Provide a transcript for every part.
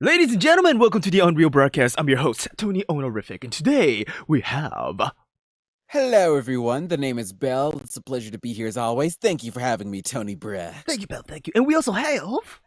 Ladies and gentlemen, welcome to the Unreal Broadcast. I'm your host, Tony Honorific, and today we have... Hello, everyone. The name is Bell. It's a pleasure to be here as always. Thank you for having me, Tony Bruh. Thank you, Bell, thank you. And we also have...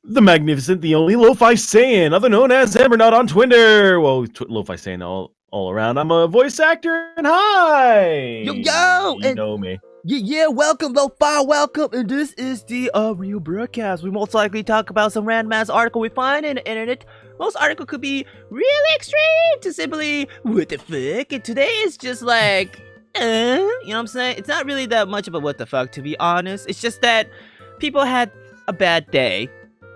The magnificent, the only Lo-Fi Saiyan, other known as Embernaut on Twitter. Well, Lo-Fi Saiyan all around. I'm a voice actor, and hi! Yo! You know me. Yeah, welcome, Lo-Fi, welcome. And this is the Unreal Broadcast. We most likely talk about some random-ass article we find in the internet. Most article could be really extreme to simply, what the fuck? And today is just like, you know what I'm saying? It's not really that much of a what the fuck, to be honest. It's just that people had a bad day,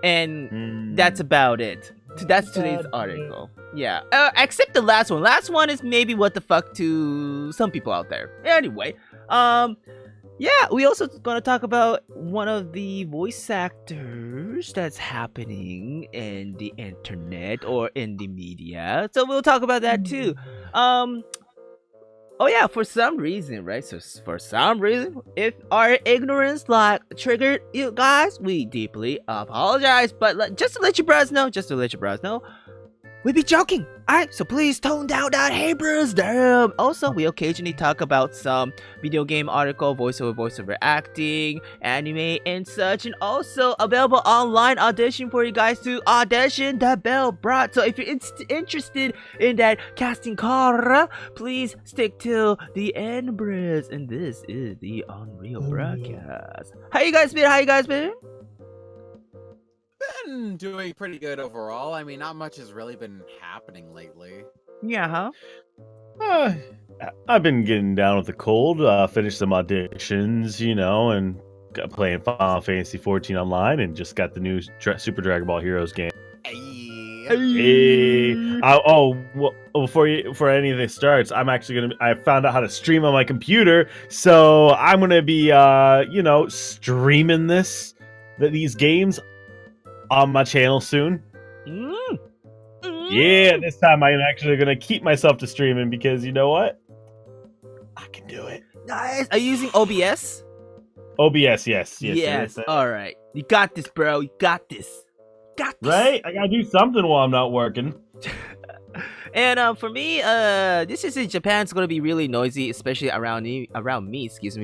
and that's about it. That's today's article. Yeah, except the last one. Last one is maybe what the fuck to some people out there. Anyway, yeah, we also gonna talk about one of the voice actors that's happening in the internet or in the media. So we'll talk about that too. Oh yeah, for some reason, right? So for some reason, if our ignorance like triggered you guys, we deeply apologize. But just to let you bros know, we be joking. Alright, so please tone down that haters. Damn. Also, we occasionally talk about some video game article, voiceover acting, anime, and such, and also available online audition for you guys to audition that Bell brought. So if you're interested in that casting call, please stick till the end, bros. And this is the Unreal Broadcast. How you guys been? Been doing pretty good overall. I mean, not much has really been happening lately. Yeah, I've been getting down with the cold. Finished some auditions, and got playing Final Fantasy 14 online, and just got the new Super Dragon Ball Heroes game. Hey. Before any of this starts, I found out how to stream on my computer, so I'm gonna be, streaming these games on my channel soon. Yeah, this time I'm actually gonna keep myself to streaming because you know what? I can do it. Nice. Are you using OBS? OBS, yes. All right, you got this, bro. You got this. Right? I gotta do something while I'm not working. And for me, this is in Japan. It's gonna be really noisy, especially around me,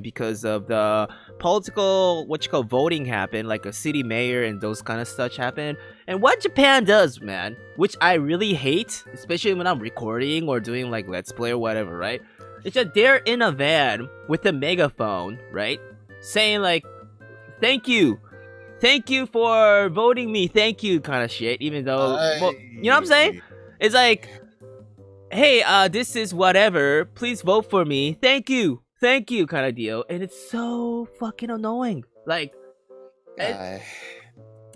because of the political voting happened, like a city mayor and those kind of stuff happened. And what Japan does, man, which I really hate, especially when I'm recording or doing like Let's Play or whatever, right? It's that they're in a van with a megaphone, right, saying like, "Thank you for voting me, thank you," kind of shit. Even though, you know what I'm saying? It's like, hey, this is whatever, please vote for me, thank you kind of deal. And it's so fucking annoying. Like,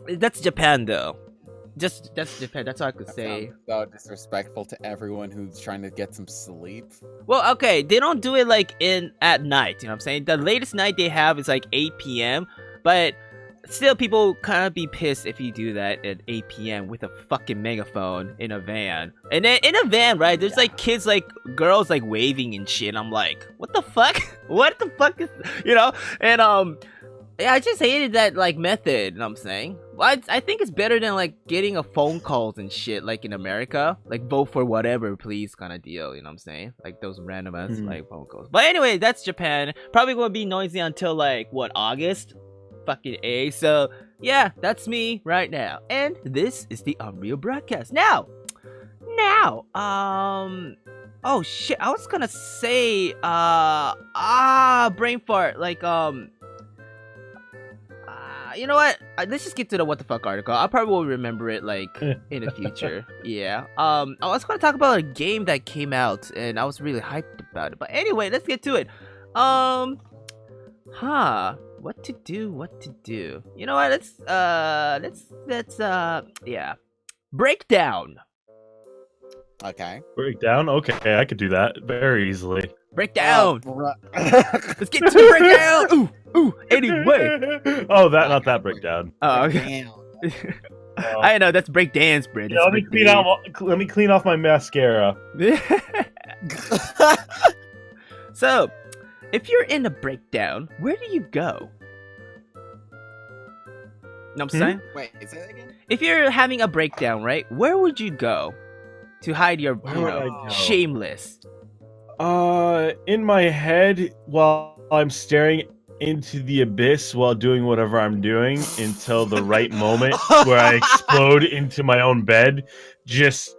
that's Japan though. That's Japan, that's all I could say. So disrespectful to everyone who's trying to get some sleep. Well, okay, they don't do it like at night, you know what I'm saying? The latest night they have is like 8 p.m, but still, people kind of be pissed if you do that at 8 p.m. with a fucking megaphone in a van. And then in a van, right, there's like kids, like girls like waving and shit. I'm like, what the fuck? What the fuck is, And yeah, I just hated that like method, you know what I'm saying? Well, I think it's better than like getting a phone calls and shit like in America, like vote for whatever please kind of deal, you know what I'm saying? Like those random ass like phone calls. But anyway, that's Japan. Probably gonna be noisy until like what, August? Fucking A. So yeah, that's me right now, and this is the Unreal Broadcast. Now, oh shit, I was gonna say brain fart, like You know what? Let's just get to the what the fuck article. I probably will remember it like in the future. Yeah. I was gonna talk about a game that came out, and I was really hyped about it. But anyway, let's get to it. What to do? What to do? You know what? Let's yeah. Breakdown. Okay. Breakdown? Okay, I could do that very easily. Breakdown. Let's get to the breakdown. Ooh. Anyway. Oh, not that breakdown. Oh, okay. I know that's break dance, Brad. Yeah, let me clean off my mascara. So, if you're in a breakdown, where do you go? Know what I'm saying? Wait, say that again? If you're having a breakdown, right, where would you go to hide your, Where would I go? shameless? In my head, while I'm staring into the abyss while doing whatever I'm doing until the right moment where I explode into my own bed, just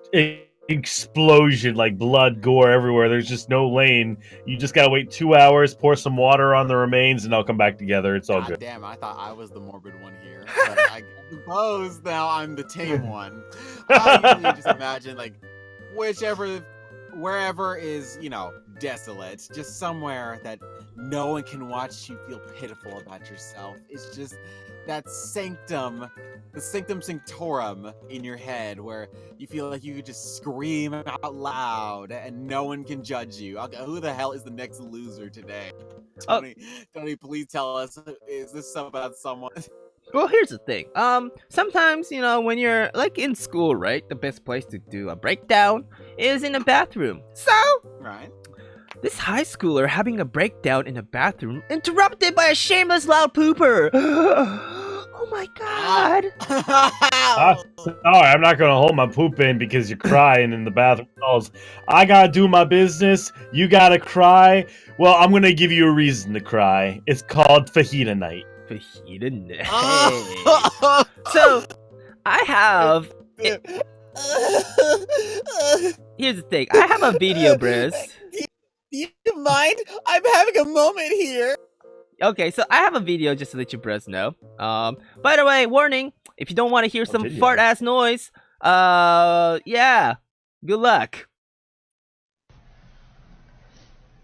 explosion, like blood, gore everywhere. There's just no lane. You just gotta wait 2 hours, pour some water on the remains, and I'll come back together. It's all good. Damn, I thought I was the morbid one here. But I suppose now I'm the tame one. I usually just imagine, like, wherever is, desolate, just somewhere that no one can watch you feel pitiful about yourself. It's just that sanctum, the sanctum sanctorum in your head where you feel like you could just scream out loud and no one can judge you. Who the hell is the next loser today? Tony, please tell us, is this about someone? Well, here's the thing. Sometimes, when you're like in school, right, the best place to do a breakdown is in a bathroom. So, Right. This high schooler having a breakdown in a bathroom, interrupted by a shameless loud pooper. Oh my god. Sorry, I'm not gonna hold my poop in because you're crying in the bathroom stalls. I gotta do my business. You gotta cry. Well, I'm gonna give you a reason to cry. It's called fajita night. Fajita night. So, I have. Here's the thing. I have a video, Briz. Do you mind? I'm having a moment here. Okay, so I have a video just to let you Briz know. By the way, warning, if you don't want to hear some fart ass noise, yeah, good luck.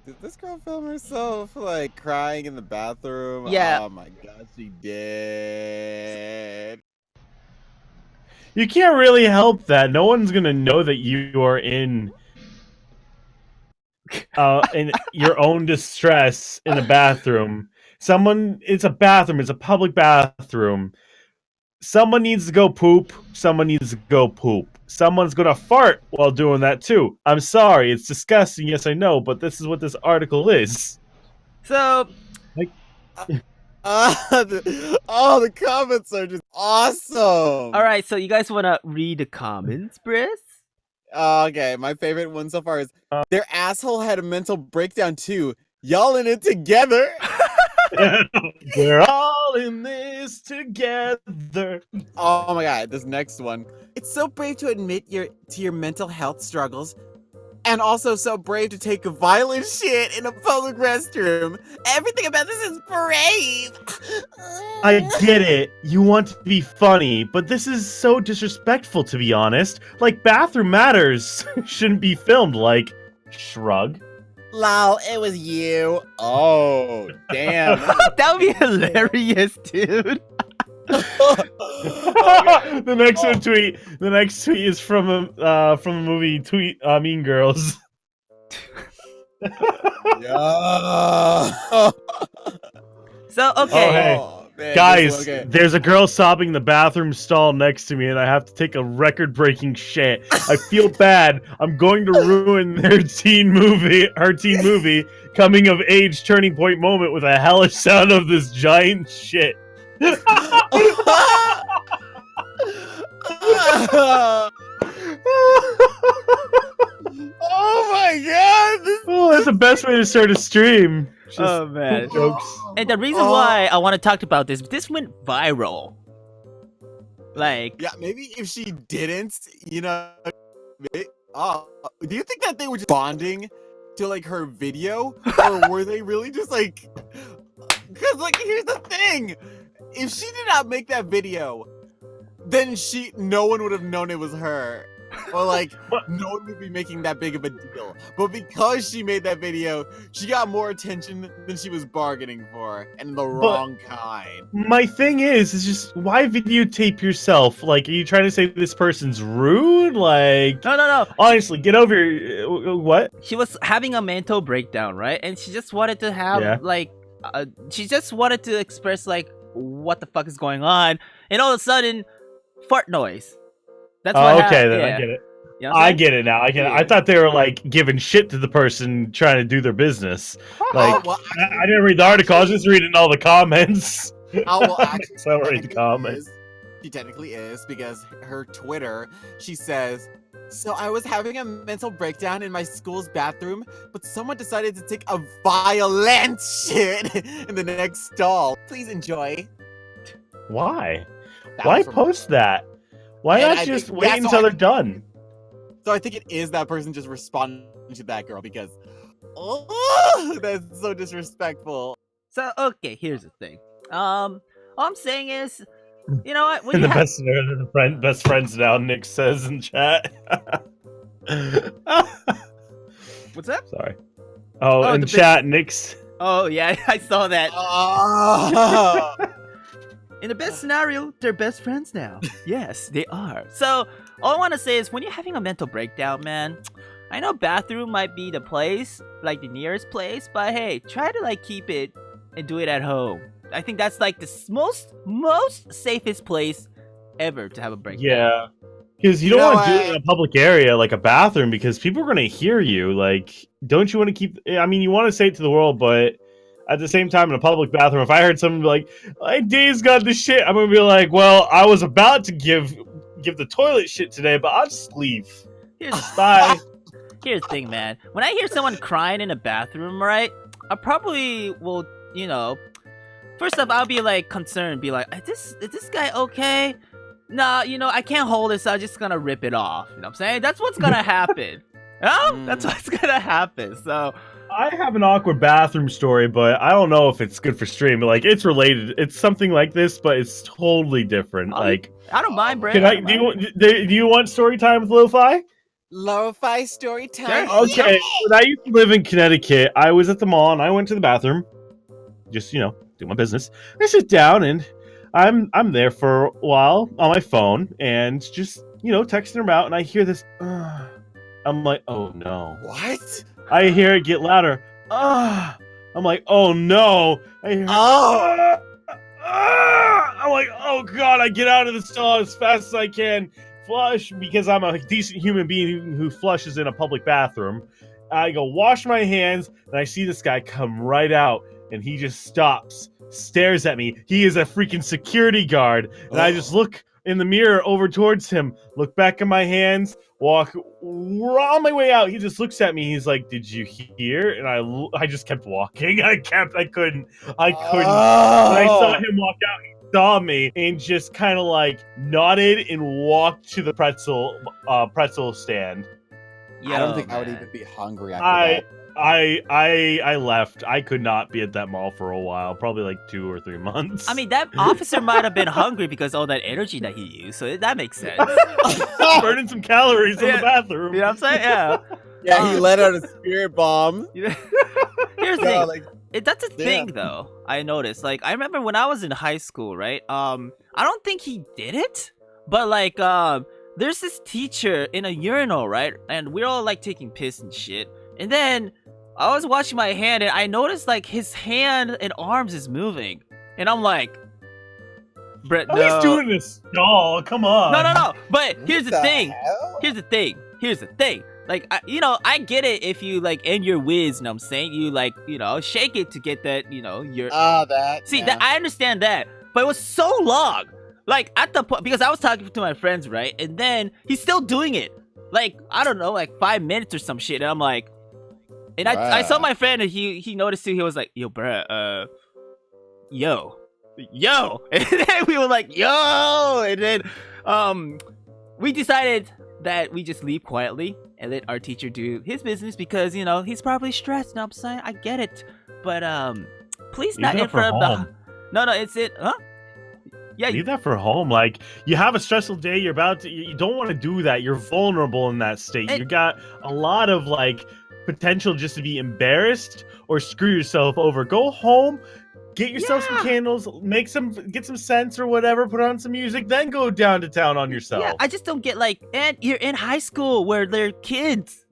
Did this girl film herself, like, crying in the bathroom? Yeah. Oh my god, she did. You can't really help that. No one's gonna know that you are in your own distress in a bathroom. It's a bathroom. It's a public bathroom. Someone needs to go poop. Someone needs to go poop. Someone's gonna fart while doing that too. I'm sorry. It's disgusting. Yes, I know. But this is what this article is. So, the comments are just awesome. all right. So you guys want to read the comments, Briz? Okay, my favorite one so far is their asshole had a mental breakdown too. Y'all in it together. We're all in this together. Oh my god, this next one. It's so brave to admit your mental health struggles, and also so brave to take a violent shit in a public restroom. Everything about this is brave. I get it. You want to be funny, but this is so disrespectful, to be honest. Like, bathroom matters shouldn't be filmed, like, shrug. Lol, it was you. Oh, damn. That would be hilarious, dude. The next tweet is from the movie Mean Girls. Yeah. So, okay. Oh, hey. Guys, there's a girl sobbing in the bathroom stall next to me, and I have to take a record-breaking shit. I feel bad. I'm going to ruin her teen movie, coming of age turning point moment with a hellish sound of this giant shit. Oh my god! Oh, that's the best way to start a stream. Just Oh man. jokes. And the reason why I want to talk about this went viral. Like, Yeah, maybe if she didn't, do you think that they were just bonding to, like, her video? Or were they really just, like... Because, like, here's the thing! if she did not make that video, then no one would have known it was her. Or like, no one would be making that big of a deal. But because she made that video, she got more attention than she was bargaining for, and the wrong kind. My thing is just why videotape yourself? Like, are you trying to say this person's rude? Like, No. honestly, get over your, what? She was having a mental breakdown, right? And she just wanted to have she just wanted to express like what the fuck is going on, and all of a sudden, fart noise. That's what okay, happened. then Yeah. I get it. You know what I'm I saying? get it now. I get it. I thought they were like giving shit to the person trying to do their business. Like, I didn't read the article. I was just reading all the comments. Actually, So I read the comments. She technically is, because her Twitter, she says, "So I was having a mental breakdown in my school's bathroom, but someone decided to take a violent shit in the next stall. Please enjoy." Why? That Why was from- post that? Why And not I just think wait that's until all they're done? So I think it is that person just responding to that girl, because that's so disrespectful. So okay, here's the thing. All I'm saying is, you know what? When And you the have, best friends now, Nick says in chat. what's up? Sorry. Oh, Oh, in the chat, Nick's. Oh yeah, I saw that. Oh. In the best scenario, they're best friends now. Yes, they are. So all I want to say is, when you're having a mental breakdown, man, I know bathroom might be the place, like the nearest place, but hey, try to like keep it and do it at home. I think that's like the most safest place ever to have a breakdown. Yeah. Because you don't want to do it in a public area like a bathroom, because people are going to hear you. Like, don't you want to keep... I mean, you want to say it to the world, but at the same time, in a public bathroom, if I heard someone be like, "My day's got this shit," I'm going to be like, well, I was about to give the toilet shit today, but I'll just leave. Bye. Here's the thing, man. When I hear someone crying in a bathroom, right, I probably will, you know, first off, I'll be like concerned, be like, is this guy okay? Nah, you know, I can't hold it, so I'm just gonna rip it off. You know what I'm saying? That's what's gonna happen. That's what's gonna happen. So I have an awkward bathroom story, but I don't know if it's good for stream. Like, it's related. It's something like this, but it's totally different. Like, I don't mind, Brett. do you want story time with Lo-Fi? Lo-fi story time. Sure. Okay, when I used to live in Connecticut, I was at the mall and I went to the bathroom, just, you know, do my business. I sit down and I'm there for a while on my phone and just, you know, texting about, and I hear this. I'm like, oh no. What? I hear it get louder. I'm like, oh no. I hear, I'm like, oh god. I get out of the stall as fast as I can. Flush, because I'm a decent human being who flushes in a public bathroom. I go wash my hands, and I see this guy come right out, and he just stops, stares at me. He is a freaking security guard, and I just look in the mirror over towards him, look back at my hands, walk on my way out. He just looks at me. He's like, "Did you hear?" And I just kept walking. I couldn't. When I saw him walk out, he saw me and just kind of like nodded and walked to the pretzel stand. I don't think I would even be hungry after that. I left. I could not be at that mall for a while, probably like 2 or 3 months. I mean, that officer might have been hungry because all that energy that he used, so that makes sense. Burning some calories in the bathroom. You know what I'm saying? Yeah. Yeah, he let out a spirit bomb. Here's the thing. That's a thing, though. I noticed. Like, I remember when I was in high school, right? I don't think he did it, but like, there's this teacher in a urinal, right? And we're all like taking piss and shit. And then I was watching my hand, and I noticed like his hand and arms is moving, and I'm like, Brett, no. He's doing this stall. Come on. No. But here's the thing. hell? Here's the thing. Like, I get it if you like end your whiz. You know what I'm saying? You like, shake it to get that, your. That I understand that, but it was so long. Like at the point, because I was talking to my friends, right? And then he's still doing it. Like, I don't know, like 5 minutes or some shit. And I'm like, and I saw my friend, and he noticed too. He was like, "Yo, bruh, yo," and then we were like, "Yo," and then we decided that we just leave quietly and let our teacher do his business, because he's probably stressed. You know what I'm saying? I get it, but please not in front of the. No, it's it. Huh? Yeah, Leave that for home. Like, you have a stressful day, you don't want to do that. You're vulnerable in that state. And- You got a lot of like potential just to be embarrassed or screw yourself over. Go home, get yourself some candles, get some scents or whatever, put on some music, then go down to town on yourself. Yeah, I just don't get like, and you're in high school where they're kids.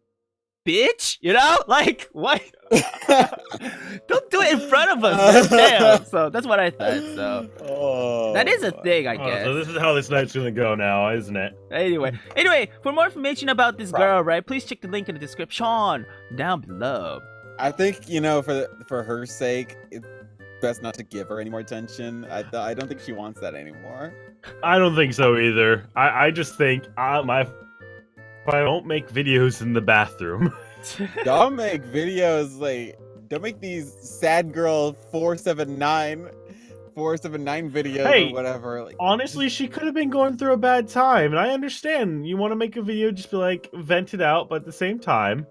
Bitch, you know, like what? Don't do it in front of us. Damn. So that's what I thought. So that is a thing, I guess. So this is how this night's gonna go now, isn't it? Anyway, for more information about this girl, right? Please check the link in the description down below. I think for her sake, it's best not to give her any more attention. I don't think she wants that anymore. I don't think so either. I just think if I don't make videos in the bathroom. Don't make videos don't make these sad girl 479 videos or whatever. Like, honestly, she could have been going through a bad time, and I understand you want to make a video, just be like vent it out, but at the same time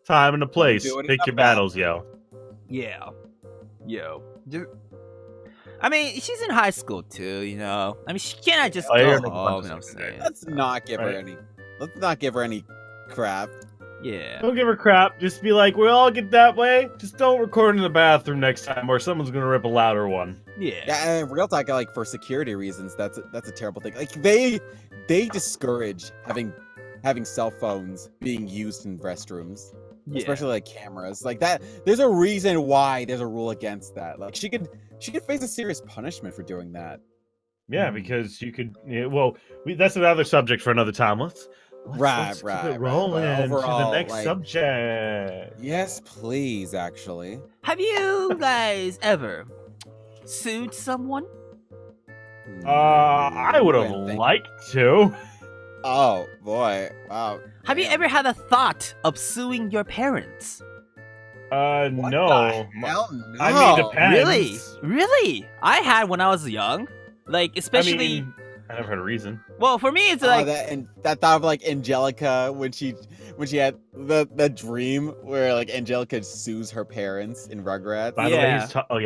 and a place, pick your battles, yo. Yeah, yo. I mean, she's in high school too, you know. I mean, she cannot just go home. You know what I'm saying? Let's not give her any crap. Yeah. Don't give her crap. Just be like, we all get that way. Just don't record in the bathroom next time, or someone's gonna rip a louder one. Yeah. Yeah, and real talk, like for security reasons, that's a terrible thing. Like they discourage having cell phones being used in restrooms, especially like cameras. Like that, there's a reason why there's a rule against that. Like she could face a serious punishment for doing that. Yeah, because you could. Yeah, well, that's another subject for another time. Let's keep it rolling to the next subject. Yes, please. Actually, have you guys ever sued someone? I would have liked to. Oh boy! Wow. Have you ever had a thought of suing your parents? What no. Hell no. I mean, depends. Really? I had when I was young. Like, especially. I never had a reason. Well, for me, it's like that thought of like Angelica when she had the dream where like Angelica sues her parents in Rugrats. By the way,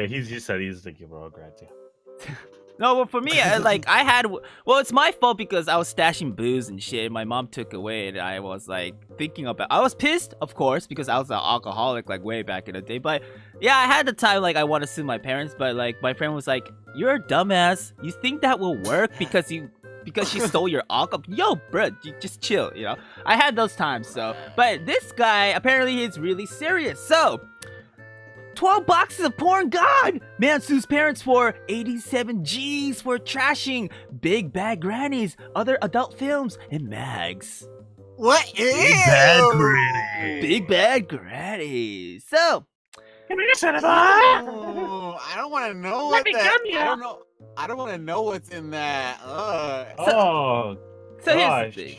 he just said he's thinking about Rugrats. Yeah. No, well, for me, it's my fault because I was stashing booze and shit. My mom took away, and I was like thinking about. I was pissed, of course, because I was an alcoholic like way back in the day. But yeah, I had the time like I want to sue my parents, but like my friend was like, "You're a dumbass. You think that will work because she stole your alcohol? Yo, bro, you just chill, you know." I had those times, so. But this guy apparently he's really serious, so. 12 boxes of porn, God! Man sues parents for 87 G's for trashing Big Bad Grannies, other adult films, and mags. What? Big Bad Granny. Big Bad Grannies. So, I don't want to know what that. I don't want to know what's in that. So here's the thing.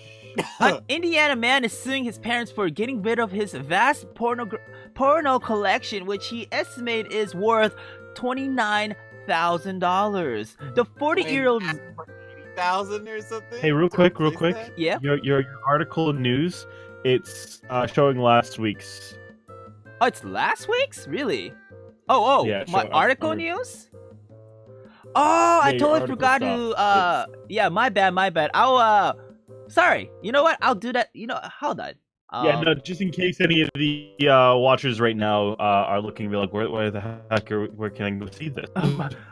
An Indiana man is suing his parents for getting rid of his vast porno collection, which he estimated is worth $29,000. The 40-year-old. 80,000 or something. Hey, real quick. Yeah. Your article in news, it's showing last week's. Oh, it's last week's? Really? Oh, yeah, my article news? Oh, I totally forgot to. Yeah, my bad. I'll sorry. You know what? I'll do that. You know, hold on. Yeah, no, just in case any of the watchers right now are looking to be like, where the heck where can I go see this?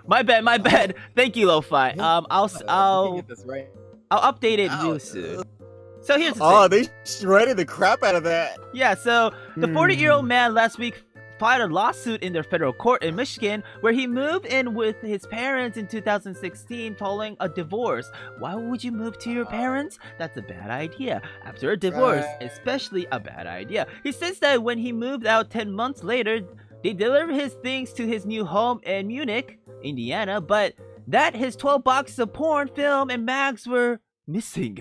My bad. Thank you, Lo-Fi. I'll update it real soon. So here's the thing. Oh, they shredded the crap out of that. Yeah, so the 40-year-old man last week filed a lawsuit in their federal court in Michigan where he moved in with his parents in 2016 following a divorce. Why would you move to your parents? That's a bad idea. After a divorce, especially a bad idea. He says that when he moved out 10 months later, they delivered his things to his new home in Munich, Indiana, but that his 12 boxes of porn, film, and mags were missing.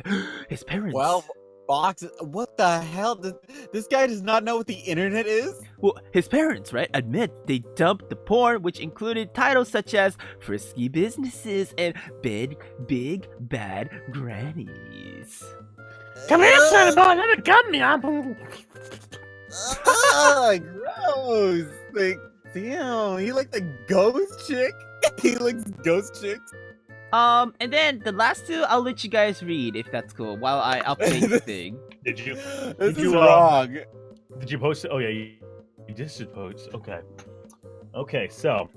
His parents. Well, boxes. What the hell? This guy does not know what the internet is? Well, his parents, right, admit they dumped the porn, which included titles such as Frisky Businesses and Big Bad Grannies. Come here, son of a boy, let me gun me. Gross. Like, damn, he like the ghost chick? He likes ghost chicks? And then the last two, I'll let you guys read if that's cool while I update the thing. Did you? This Did is you, wrong. Did you post it? Oh yeah, you did post. Okay. Okay, so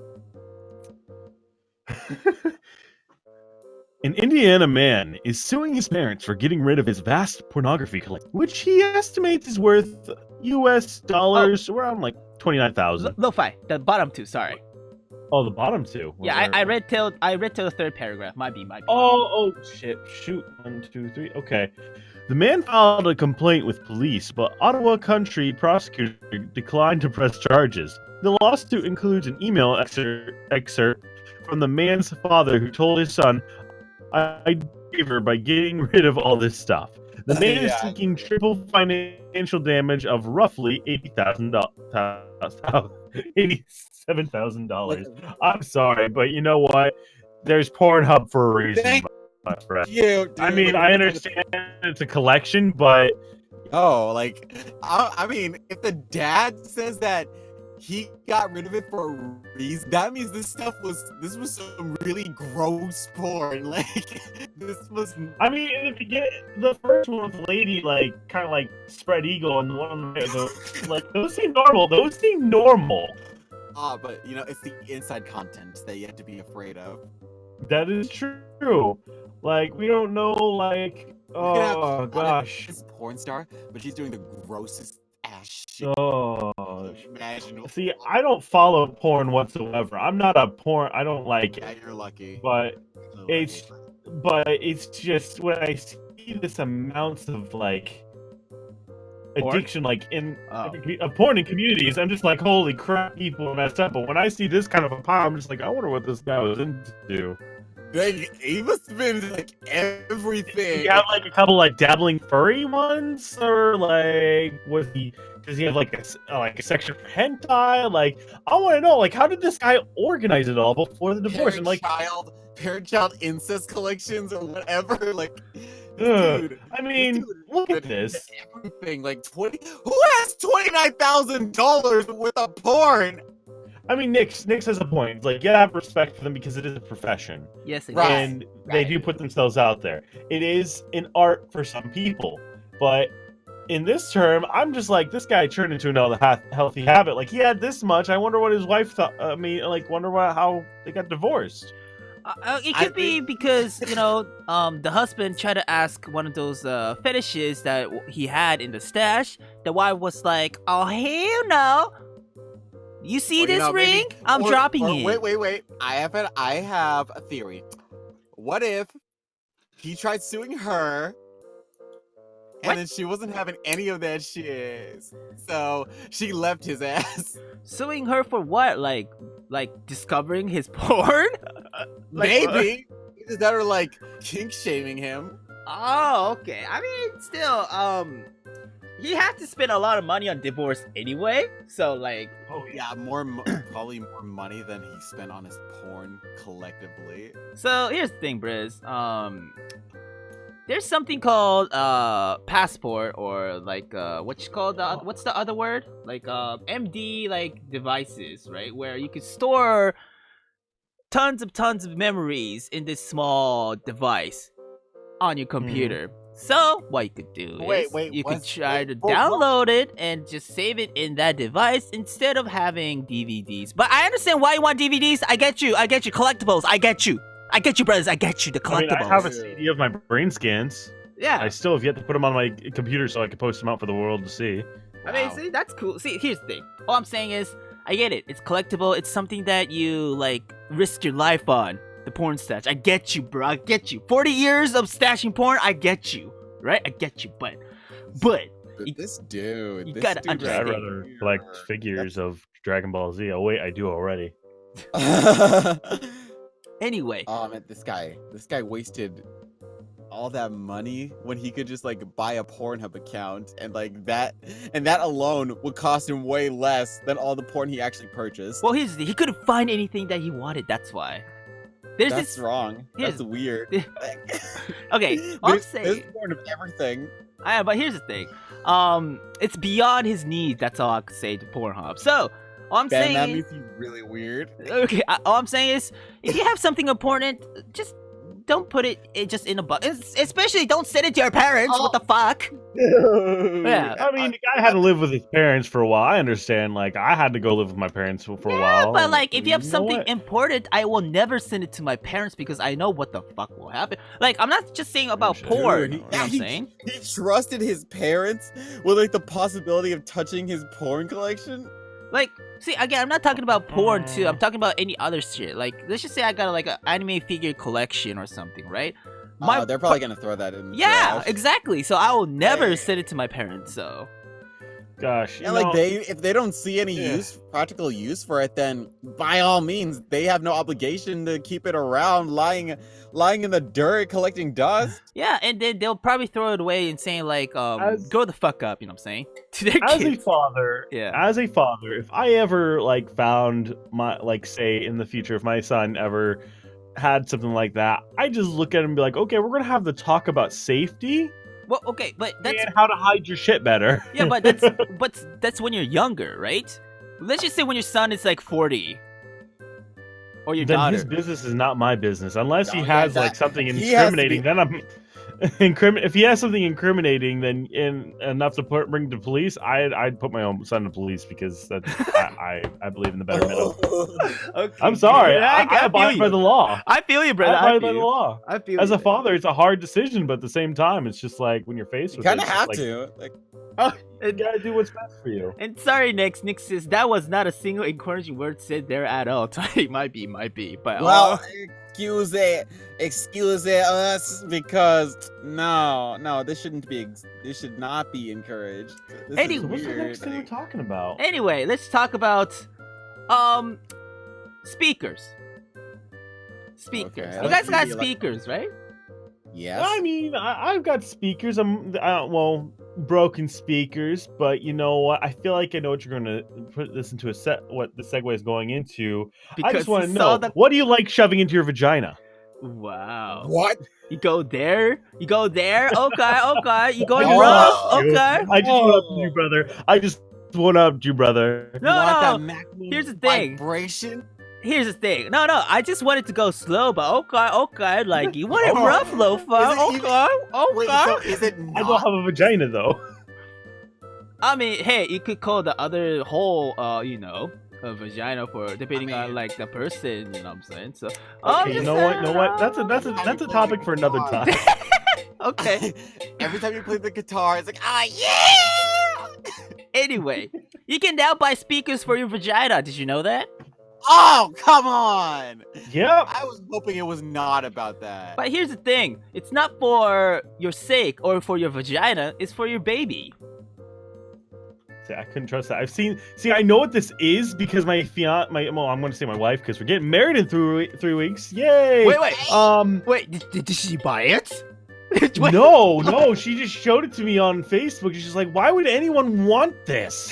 an Indiana man is suing his parents for getting rid of his vast pornography collection, which he estimates is worth U.S. dollars around like 29,000. Lo-fi, the bottom two. Sorry. Oh, the bottom two. Yeah, I read till the third paragraph. Might be. Oh shit! Shoot, 1, 2, 3. Okay. The man filed a complaint with police, but Ottawa Country prosecutor declined to press charges. The lawsuit includes an email excerpt from the man's father who told his son, "I favor by getting rid of all this stuff." The man is seeking triple financial damage of roughly $87,000. I'm sorry, but you know what? There's Pornhub for a reason. My friend. Dude. I mean, I understand it's a collection, but like, I mean, if the dad says that he got rid of it for a reason, that means this was some really gross porn. Like, this was. I mean, if you get the first one with the lady, like, kind of like spread eagle, and the one like, those seem normal. But you know, it's the inside content that you have to be afraid of. That is true. Like, we don't know, like, oh gosh, this porn star, but she's doing the grossest ass shit imaginable. See, I don't follow porn whatsoever. I'm not a porn. I don't like it. Yeah, you're lucky. But it's just when I see this amounts of like addiction, like in porn in communities, I'm just like, holy crap, people are messed up. But when I see this kind of a pile, I'm just like, I wonder what this guy was into. Like, he must have been like everything. You have like a couple like dabbling furry ones, or like does he have like a section for hentai? Like, I want to know, like, how did this guy organize it all before the divorce? And like parent-child incest collections or whatever. Like, dude, I mean, look at this. Everything like who has $29,000 worth of porn? I mean, Nix has a point. It's like, you have respect for them because it is a profession. Yes, it is. And they do put themselves out there. It is an art for some people. But in this term, I'm just like, this guy turned into another healthy habit. Like, he had this much. I wonder what his wife thought. I mean, like, how they got divorced. It could be because, you know, the husband tried to ask one of those fetishes that he had in the stash. The wife was like, oh, hell no. You see this ring? I'm dropping it. Wait. I have a theory. What if he tried suing her, and then she wasn't having any of that shit, so she left his ass? Suing her for what? Like discovering his porn? Maybe. Is that or like kink shaming him? Oh, okay. I mean, still, he had to spend a lot of money on divorce anyway, so like. Oh yeah, probably more money than he spent on his porn collectively. So here's the thing, Briz. There's something called passport, or like what's the other word? Like MD like devices, right? Where you can store tons of memories in this small device on your computer. So what you could do is you could try to download it and just save it in that device instead of having DVDs. But I understand why you want DVDs. I get you. Collectibles. I get you, brothers. I get you. The collectibles. I mean, I have a CD of my brain scans. Yeah. I still have yet to put them on my computer so I can post them out for the world to see. I mean, see, that's cool. See, here's the thing. All I'm saying is, I get it. It's collectible. It's something that you like risk your life on. The porn stash. I get you, bro. I get you. 40 years of stashing porn. I get you. Right? I get you. But this dude. You gotta understand. I'd rather collect figures of Dragon Ball Z. Oh wait, I do already. Anyway. Man, this guy wasted all that money when he could just like buy a Pornhub account, and like that alone would cost him way less than all the porn he actually purchased. Well, he couldn't find anything that he wanted. That's why. That's wrong. That's weird. Okay, I'm saying there's porn of everything. But here's the thing. It's beyond his needs. That's all I could say to Pornhub. So all I'm saying that means he's really weird. Okay, all I'm saying is, if you have something important, just don't put it just in a box. Especially don't send it to your parents. What the fuck? Yeah. I mean, the guy had to live with his parents for a while. I understand. Like, I had to go live with my parents for a while. But like, if you have know something what? important, I will never send it to my parents because I know what the fuck will happen. Like, I'm not just saying about Dude, porn. he- You know what I'm saying? He trusted his parents with like the possibility of touching his porn collection. Like, see, again, I'm not talking about porn too. I'm talking about any other shit. Like, let's just say I got like an anime figure collection or something, right? They're probably gonna throw that in. the Yeah, trash. exactly. So I will never Hey. send it to my parents. So Gosh, And like if they don't see any practical use for it, then by all means, they have no obligation to keep it around lying in the dirt collecting dust. yeah, and then they'll probably throw it away and saying like, grow the fuck up. You know what I'm saying? To their as a kids. father, Yeah. if I ever like found my like say in the future, if my son ever had something like that, I just look at him and be like, okay, we're gonna have the talk about safety Well, okay, but that's and how to hide your shit better. yeah, but that's when you're younger, right? Let's just say when your son is like 40, or your Then daughter. his business is not my business unless he No, has yeah, like something he has to be- incriminating. Then I'm if he has something incriminating, then enough to bring to police, I'd put my own son to police because that's I believe in the betterment of. Okay. I'm sorry, Yeah, I abide feel by you. the law. I feel you, brother. I I abide by feel the you. law. I feel As you. a father, it's a hard decision, but at the same time, it's just like when you're faced You with kind it, of it's have like, to. Like, you gotta do what's best for you. And sorry, Nick says that was not a single encouraging word said there at all. It might be, but well, excuse us because no, this should not be encouraged. This Any- is So what's the weird. next thing we're talking about? anyway, let's talk about speakers. Speakers. Okay, You let's guys do got the speakers, right? Yes. I mean, I've got speakers. Well, broken speakers, but you know what? I feel like I know what you're gonna put this into what the segue is going into. I just want to you saw know, what do you like shoving into your vagina? Wow. What? You go there? You go there? Okay. You going Oh, rough? you. Okay. I just went up to you, brother. I just went up to you, brother. No, you want no. that maximum Here's the thing. vibration? Here's the thing. No, I just wanted to go slow, but okay. Like, you want it Oh. rough, Lofa? Is it even- Okay. Wait, so is it I don't not? have a vagina though. I mean, hey, you could call the other hole, a vagina for depending on mean- like the person. You know what I'm saying? So, Okay, you know what? That's a topic for another time. Okay. Every time you play the guitar, it's like, yeah! Anyway, you can now buy speakers for your vagina. Did you know that? Oh, come on! Yep. I was hoping it was not about that. But here's the thing: it's not for your sake or for your vagina. It's for your baby. See, I couldn't trust that. See, I know what this is because I'm going to say my wife because we're getting married in 3 weeks. Yay! Wait, did she buy it? Wait. No, she just showed it to me on Facebook. She's like, why would anyone want this?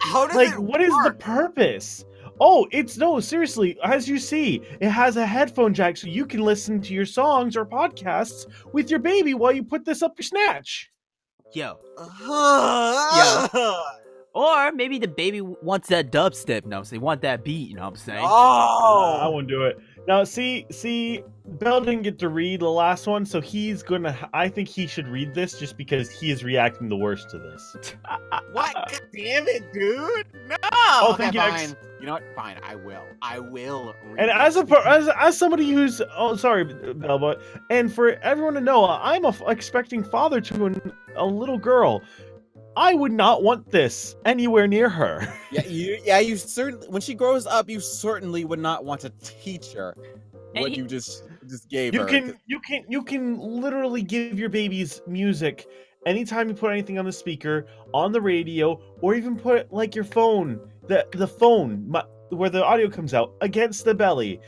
How does Like, it what is the work? purpose? Oh, no, seriously, as you see, it has a headphone jack so you can listen to your songs or podcasts with your baby while you put this up your snatch. Yo. Yeah. Or maybe the baby wants that dubstep. No, so they want that beat. You know what I'm saying? I Oh! won't do it. Now, see, Bell didn't get to read the last one, so I think he should read this just because he is reacting the worst to this. What? God damn it, dude! No! Oh, Okay, thank you, X. fine. You know what? Fine, I will. Read And it. as somebody who's sorry, Bell, but and for everyone to know, I'm a expecting father to a little girl. I would not want this anywhere near her. You certainly when she grows up, you certainly would not want to teach her what you just gave her. You can literally give your babies music anytime you put anything on the speaker, on the radio, or even put like your phone, the phone where the audio comes out against the belly.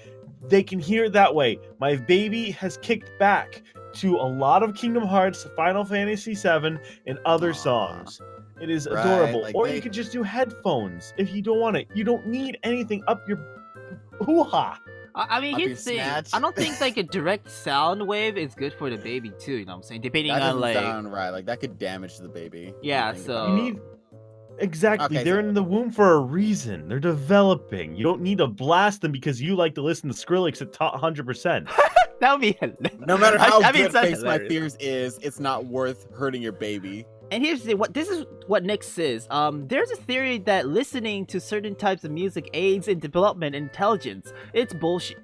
They can hear it that way. My baby has kicked back to a lot of Kingdom Hearts, Final Fantasy VII, and other songs. It is Right, adorable. like Or they- you could just do headphones if you don't want it. You don't need anything up your hoo-ha. I mean, Up your here's the thing. snatch. I don't think like a direct sound wave is good for the baby too. You know what I'm saying? Depending That on doesn't like, sound right. Like that could damage the baby. Yeah, Think so- about You it. need exactly. Okay, They're so- in the womb for a reason. They're developing. You don't need to blast them because you like to listen to Skrillex at 100%. That would be hilarious. No matter how I mean, good it's not Face My hilarious. Fears is, it's not worth hurting your baby. And here's the thing, this is what Nick says. There's a theory that listening to certain types of music aids in development and intelligence. It's bullshit.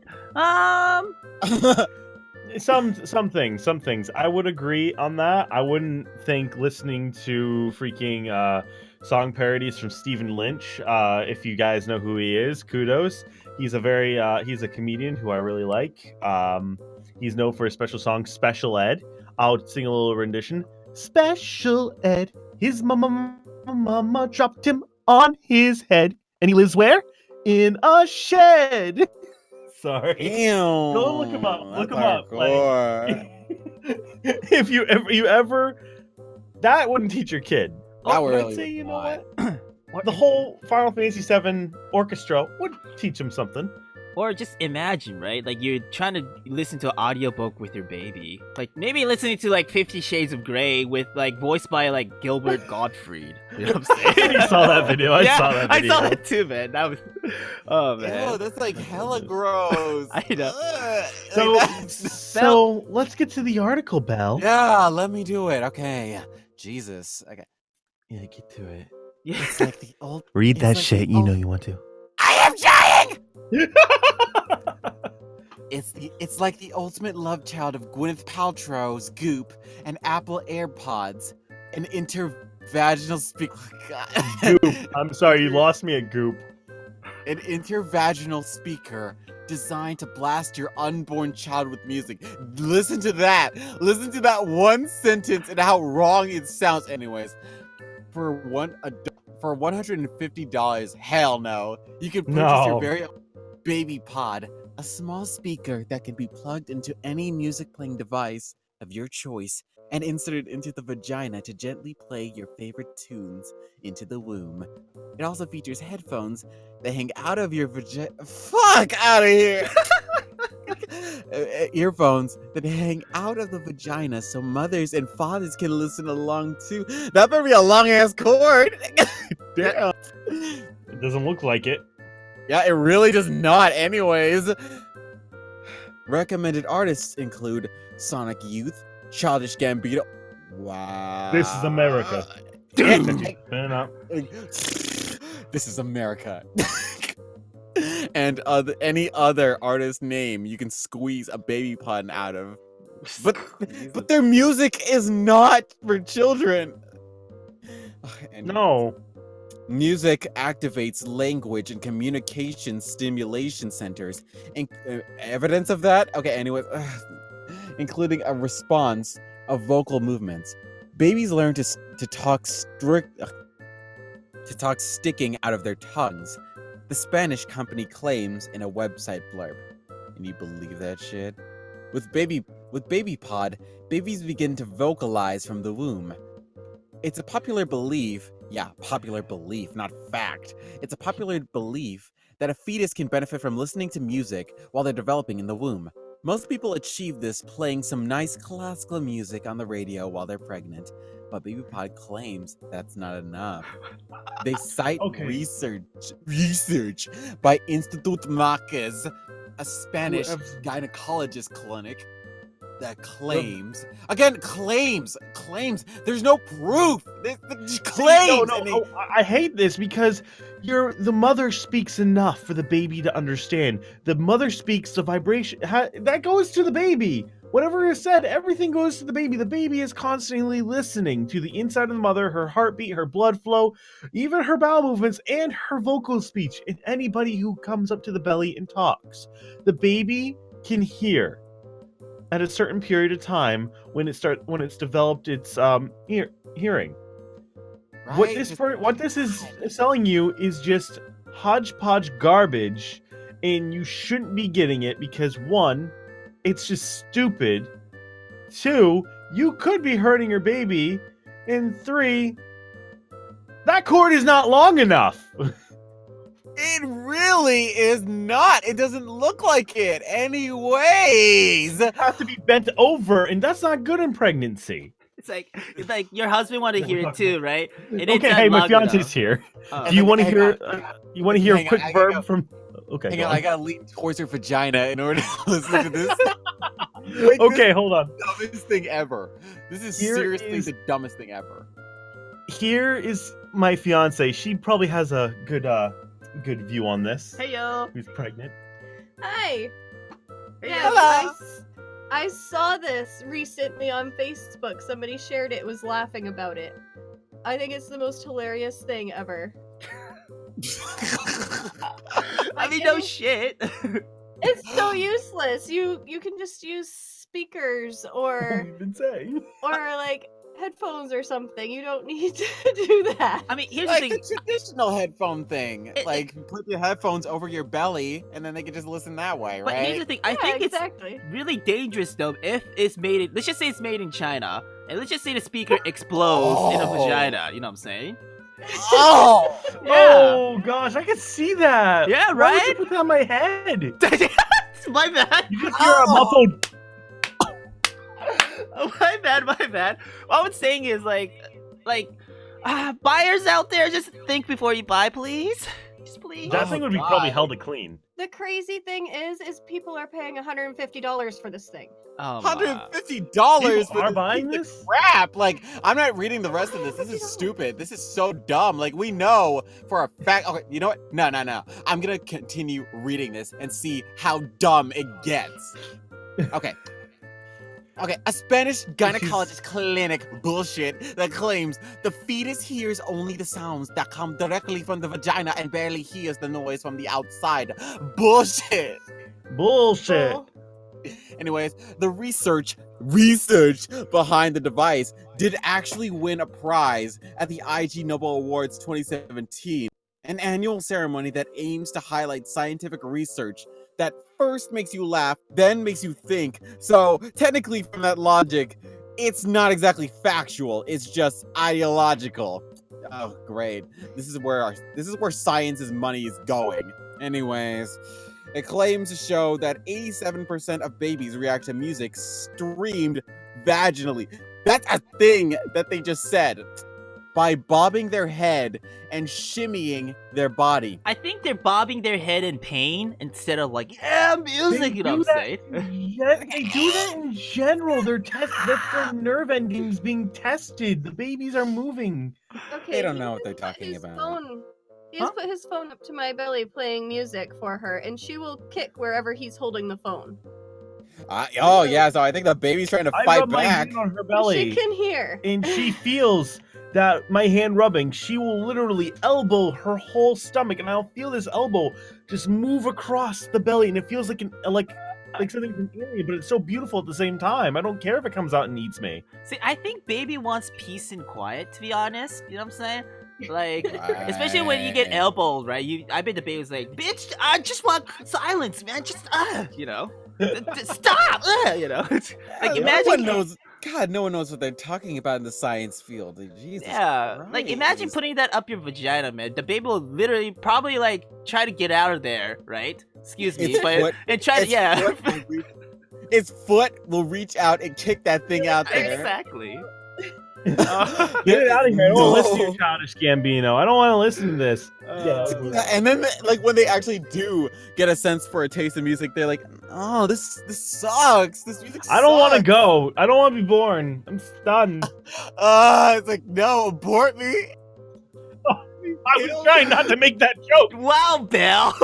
Some things. I would agree on that. I wouldn't think listening to freaking song parodies from Stephen Lynch. If you guys know who he is, kudos. He's a comedian who I really like. He's known for his special song Special Ed. I'll sing a little rendition. Special Ed, his mama dropped him on his head, and he lives where? In a shed. Sorry. Damn. Go look him up. Look him up. Hardcore. If you ever, that wouldn't teach your kid. That I'd really say, would you know not. what? The whole Final Fantasy VII orchestra would teach him something. Or just imagine, right? Like you're trying to listen to an audiobook with your baby. Like maybe listening to like 50 Shades of Grey with like voiced by like Gilbert Gottfried. You know what I'm saying? You saw that video. I saw that I video. saw that too, man. That was, oh man. Ew, that's like hella gross. I know. Ugh. So let's get to the article, Belle. Yeah, let me do it. Okay. Jesus. Okay. Yeah, get to it. Yeah. It's like the old. Read It's that like shit. the You know old- you want to. I am trying. It's like the ultimate love child of Gwyneth Paltrow's Goop and Apple AirPods, an intervaginal speaker. Goop. I'm sorry, you lost me at Goop. An intervaginal speaker designed to blast your unborn child with music. Listen to that. Listen to that one sentence and how wrong it sounds. Anyways, for $150, hell no. You can purchase your No. very own baby pod, a small speaker that can be plugged into any music playing device of your choice and inserted into the vagina to gently play your favorite tunes into the womb. It also features headphones that hang out of your vagina. Fuck out of here! Earphones that hang out of the vagina so mothers and fathers can listen along too. That better be a long ass cord. Damn. It doesn't look like it. Yeah, it really does not. Anyways, recommended artists include Sonic Youth, Childish Gambino. Wow. This is America. Dude. Man up. This is America. And any other artist name you can squeeze a baby pun out of. But their music is not for children. And No. music activates language and communication stimulation centers. Evidence of that? Okay, anyways. Including a response of vocal movements. Babies learn to talk sticking out of their tongues. The Spanish company claims in a website blurb. Can you believe that shit? With baby pod, babies begin to vocalize from the womb. It's a popular belief, not fact. It's a popular belief that a fetus can benefit from listening to music while they're developing in the womb. Most people achieve this playing some nice classical music on the radio while they're pregnant, but BabyPod claims that's not enough. They cite research by Institut Marquez, a Spanish gynecologist clinic that claims, there's no proof. There's claims. I hate this because the mother speaks enough for the baby to understand. The mother speaks the vibration that goes to the baby. Whatever is said, everything goes to the baby. The baby is constantly listening to the inside of the mother, her heartbeat, her blood flow, even her bowel movements, and her vocal speech. And anybody who comes up to the belly and talks, the baby can hear at a certain period of time when it's developed its hearing. Right? What this is selling you is just hodgepodge garbage, and you shouldn't be getting it because 1, it's just stupid. 2, you could be hurting your baby, and 3, that cord is not long enough. It really is not. It doesn't look like it. Anyways. It has to be bent over, and that's not good in pregnancy. It's like your husband want to hear it too, right? It Okay, hey, my fiance's here. Oh. Do you want to hear? You want to hear a Hang quick on, verb from? Okay, Hang go on, on. I gotta lean towards her vagina in order to listen to this. Wait, Okay, hold on. this is the dumbest thing ever. This is Here seriously is- the dumbest thing ever. Here is my fiance. She probably has a good view on this. Hey yo. Who's pregnant? Hi. Hey, Yeah, Hello. I saw this recently on Facebook. Somebody shared it, was laughing about it. I think it's the most hilarious thing ever. I mean, no shit. It's so useless. You can just use speakers What or we've been saying. like headphones or something. You don't need to do that. I mean, here's Like the the thing. traditional headphone thing. It- Like put your headphones over your belly and then they can just listen that way, But here's the right? thing. I Yeah, think it's exactly. really dangerous though if it's made in, let's just say it's made in China, and let's just say the speaker explodes in a Oh. vagina. You know what I'm saying? Oh! Yeah. Oh gosh, I can see that. Yeah, Why would right? you put that on my head? My bad. You just hear a muffled. Oh, my bad. My bad. What I was saying is buyers out there, just think before you buy, please. Just please. That Oh, thing would be probably God. held clean. The crazy thing is people are paying $150 for this thing. Oh, my. $150 People are buying piece of this? crap. Like, I'm not reading the rest of this. This is stupid. This is so dumb. Like, we know for a fact. Okay, you know what? No. I'm gonna continue reading this and see how dumb it gets. Okay. Okay, a Spanish gynecologist clinic bullshit that claims the fetus hears only the sounds that come directly from the vagina and barely hears the noise from the outside. Bullshit. Bullshit. Oh, Anyways, the research behind the device did actually win a prize at the IG Nobel Awards 2017, an annual ceremony that aims to highlight scientific research that first makes you laugh, then makes you think. So technically, from that logic, it's not exactly factual, it's just ideological. Oh, great. This is where science's money is going. Anyways, it claims to show that 87% of babies react to music streamed vaginally. That's a thing that they just said. By bobbing their head and shimmying their body. I think they're bobbing their head in pain instead of like, yeah, music, you know what I'm saying? Yeah, they do that in general. That's their nerve endings being tested. The babies are moving. okay. They don't he know what just they're put talking his about. He just put his phone up to my belly playing music for her, and she will kick wherever he's holding the phone. Oh, yeah, so I think the baby's trying to I fight rub my back. hand on her She belly, can hear. and she feels that my hand rubbing. She will literally elbow her whole stomach, and I'll feel this elbow just move across the belly, and it feels like like something from alien, but it's so beautiful at the same time. I don't care if it comes out and eats me. See, I think baby wants peace and quiet, to be honest. You know what I'm saying? Like, especially when you get Right. elbowed, right? I bet the baby's like, bitch, I just want silence, man. Just, you know, stop, you know. Like, No imagine, one knows. God, no one knows what they're talking about in the science field. Jesus yeah, like imagine Christ. putting that up your vagina, man. The baby will literally probably like try to get out of there, right? Excuse me, Its but foot- and try to, its yeah, foot will reach- its foot will reach out and kick that thing out there. exactly. Get it out of here! I don't want to listen to No. your childish Gambino. I don't want to listen to this. And then, like, when they actually do get a sense for a taste of music, they're like, "Oh, this sucks. This music sucks." I don't want to go. I don't want to be born. I'm stunned. It's like, no, abort me. I was trying not to make that joke. Wow, Belle.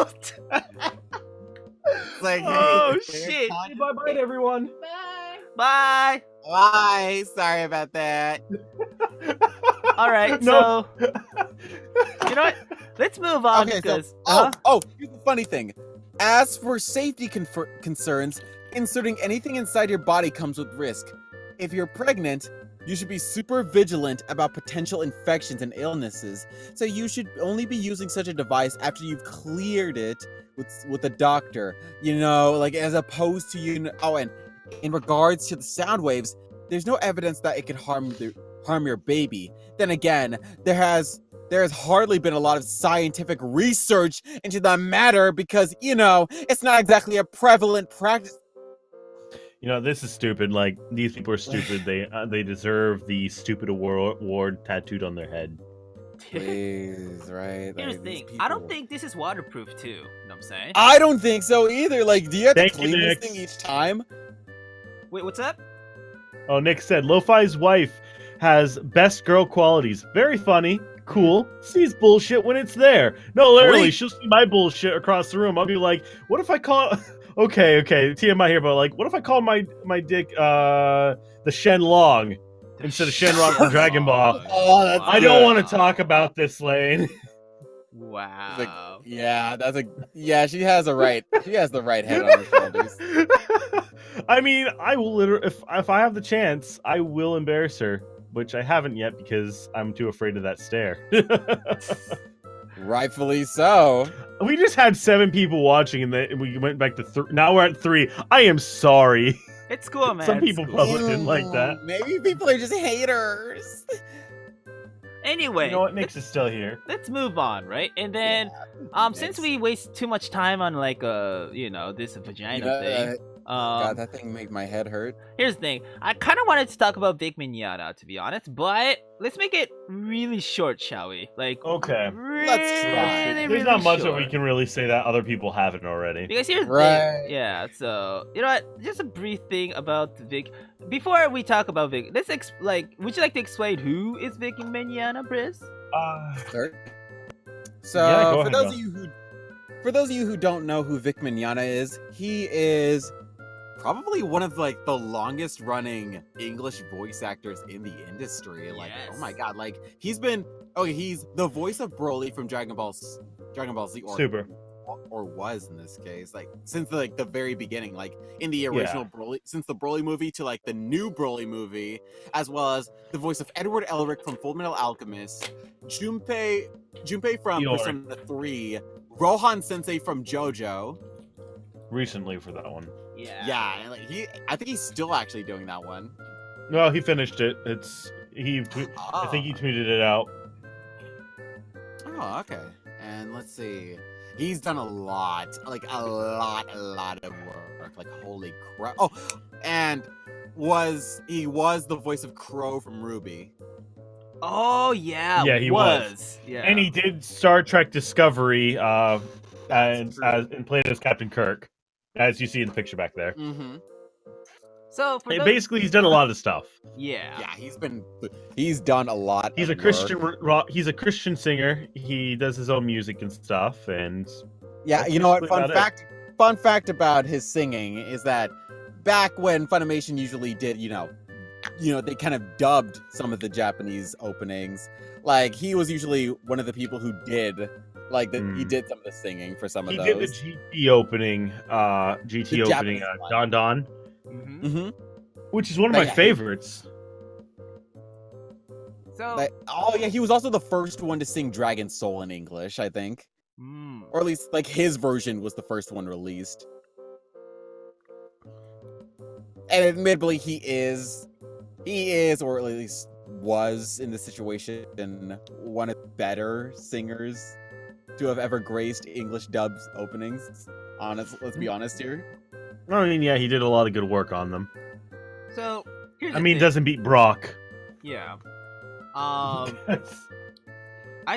It's like, hey, Oh, there's shit. time- Bye bye, everyone. Bye. Bye. Bye. Sorry about that. All right, No. so you know what? Let's move on Okay, so because here's the funny thing. As for safety concerns, inserting anything inside your body comes with risk. If you're pregnant, you should be super vigilant about potential infections and illnesses. So you should only be using such a device after you've cleared it with a doctor. You know, like as opposed to and in regards to the sound waves, there's no evidence that it could harm your baby. Then again, there has hardly been a lot of scientific research into the matter because, it's not exactly a prevalent practice. You know, this is stupid. Like, these people are stupid. They deserve the stupid award tattooed on their head. Please, right? here's the thing. I don't think this is waterproof too. You know what I'm saying? I don't think so either. Like, do you have Thank to you, clean this Nick. thing each time? Wait, what's up? Oh, Nick said Lo-Fi's wife has best girl qualities. Very funny, cool, sees bullshit when it's there. No, literally, Great. she'll see my bullshit across the room. I'll be like, what if I call okay, TMI here, but like, what if I call my dick the Shenlong instead of Shenron from Dragon Ball? Oh, that's I don't want to talk about this, Lane. Wow. Yeah, yeah. She has a right. She has the right head on her shoulders. I mean, I will literally, if I have the chance, I will embarrass her, which I haven't yet because I'm too afraid of that stare. Rightfully so. We just had 7 people watching, and then we went back to now we're at 3. I am sorry. It's cool, man. Some it's people cool. probably didn't like that. Maybe people are just haters. Anyway, You know what? Nix is still here. let's move on, right? And then, since we waste too much time on like this vagina thing, God, that thing made my head hurt. here's the thing. I kind of wanted to talk about Mignogna, to be honest, but let's make it really short, shall we? Like, Okay. Let's try. really, There's not much that short. we can really say that other people haven't already. Because here's the Right. thing. Yeah, so, you know what? Just a brief thing about Vic. Before we talk about Vic, let's would you like to explain who is Vic in Mignogna, Briz? Sure. So, Yeah, go for ahead, those Bill. of you who don't know who Vic Mignogna is, he is Probably one of like the longest running English voice actors in the industry. Like, oh my Yes. god, like he's the voice of Broly from Dragon Ball Z, or was in this case, like since the very beginning, like in the original Broly, since the Broly movie to like the new Broly movie, as well as the voice of Edward Elric from Fullmetal Alchemist, Junpei from Eeyore. Persona 3, Rohan Sensei from JoJo. Recently for that one. Yeah. And like I think he's still actually doing that one. No, he finished it. I think he tweeted it out. Oh, okay. And let's see. He's done a lot of work. Like, holy crap. Oh, and he was the voice of Crow from Ruby. Oh, yeah. Yeah, he was. Yeah. And he did Star Trek Discovery and true. played as Captain Kirk, as you see in the picture back there. Mm-hmm. So, for And those... basically, he's done a lot of stuff. Yeah. Yeah, he's done a lot. He's of a Christian work. he's a Christian singer. He does his own music and stuff. And Yeah, that's you know what? basically about it. Fun fact about his singing is that back when Funimation usually did, they kind of dubbed some of the Japanese openings. Like he was usually one of the people who did, he did some of the singing for some He of did the those. GT opening, The Japanese one. Don Don, Mm-hmm. Mm-hmm. which is one of my Yeah. favorites. So, He was also the first one to sing Dragon Soul in English, I think. Or at least, his version was the first one released. And admittedly, he is, or at least was in this situation, one of the better singers to have ever graced English dubs openings. Let's be honest here. I mean, yeah, he did a lot of good work on them. so here's I the mean, thing. doesn't beat Brock. Yeah. I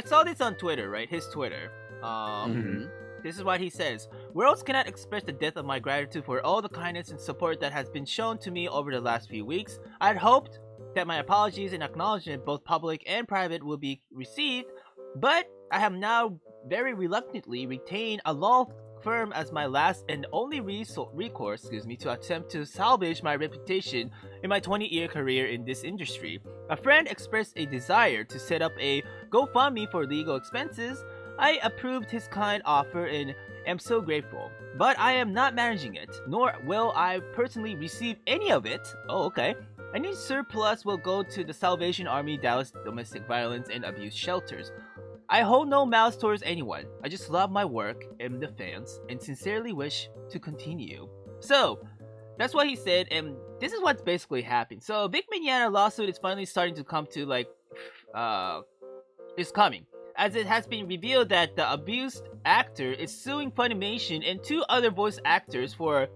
saw this on Twitter, right? His Twitter. Mhm. This is what he says. Words cannot express the depth of my gratitude for all the kindness and support that has been shown to me over the last few weeks. I had hoped that my apologies and acknowledgement, both public and private, will be received, but I have now very reluctantly retained a law firm as my last and only recourse, to attempt to salvage my reputation in my 20-year career in this industry. A friend expressed a desire to set up a GoFundMe for legal expenses. I approved his kind offer and am so grateful, but I am not managing it, nor will I personally receive any of it. Oh, okay. Any surplus will go to the Salvation Army Dallas Domestic Violence and Abuse Shelters. I hold no malice towards anyone. I just love my work and the fans, and sincerely wish to continue. So, that's what he said, and this is what's basically happened. So, Big Mignogna lawsuit is finally starting to come to, is coming, as it has been revealed that the abused actor is suing Funimation and 2 other voice actors for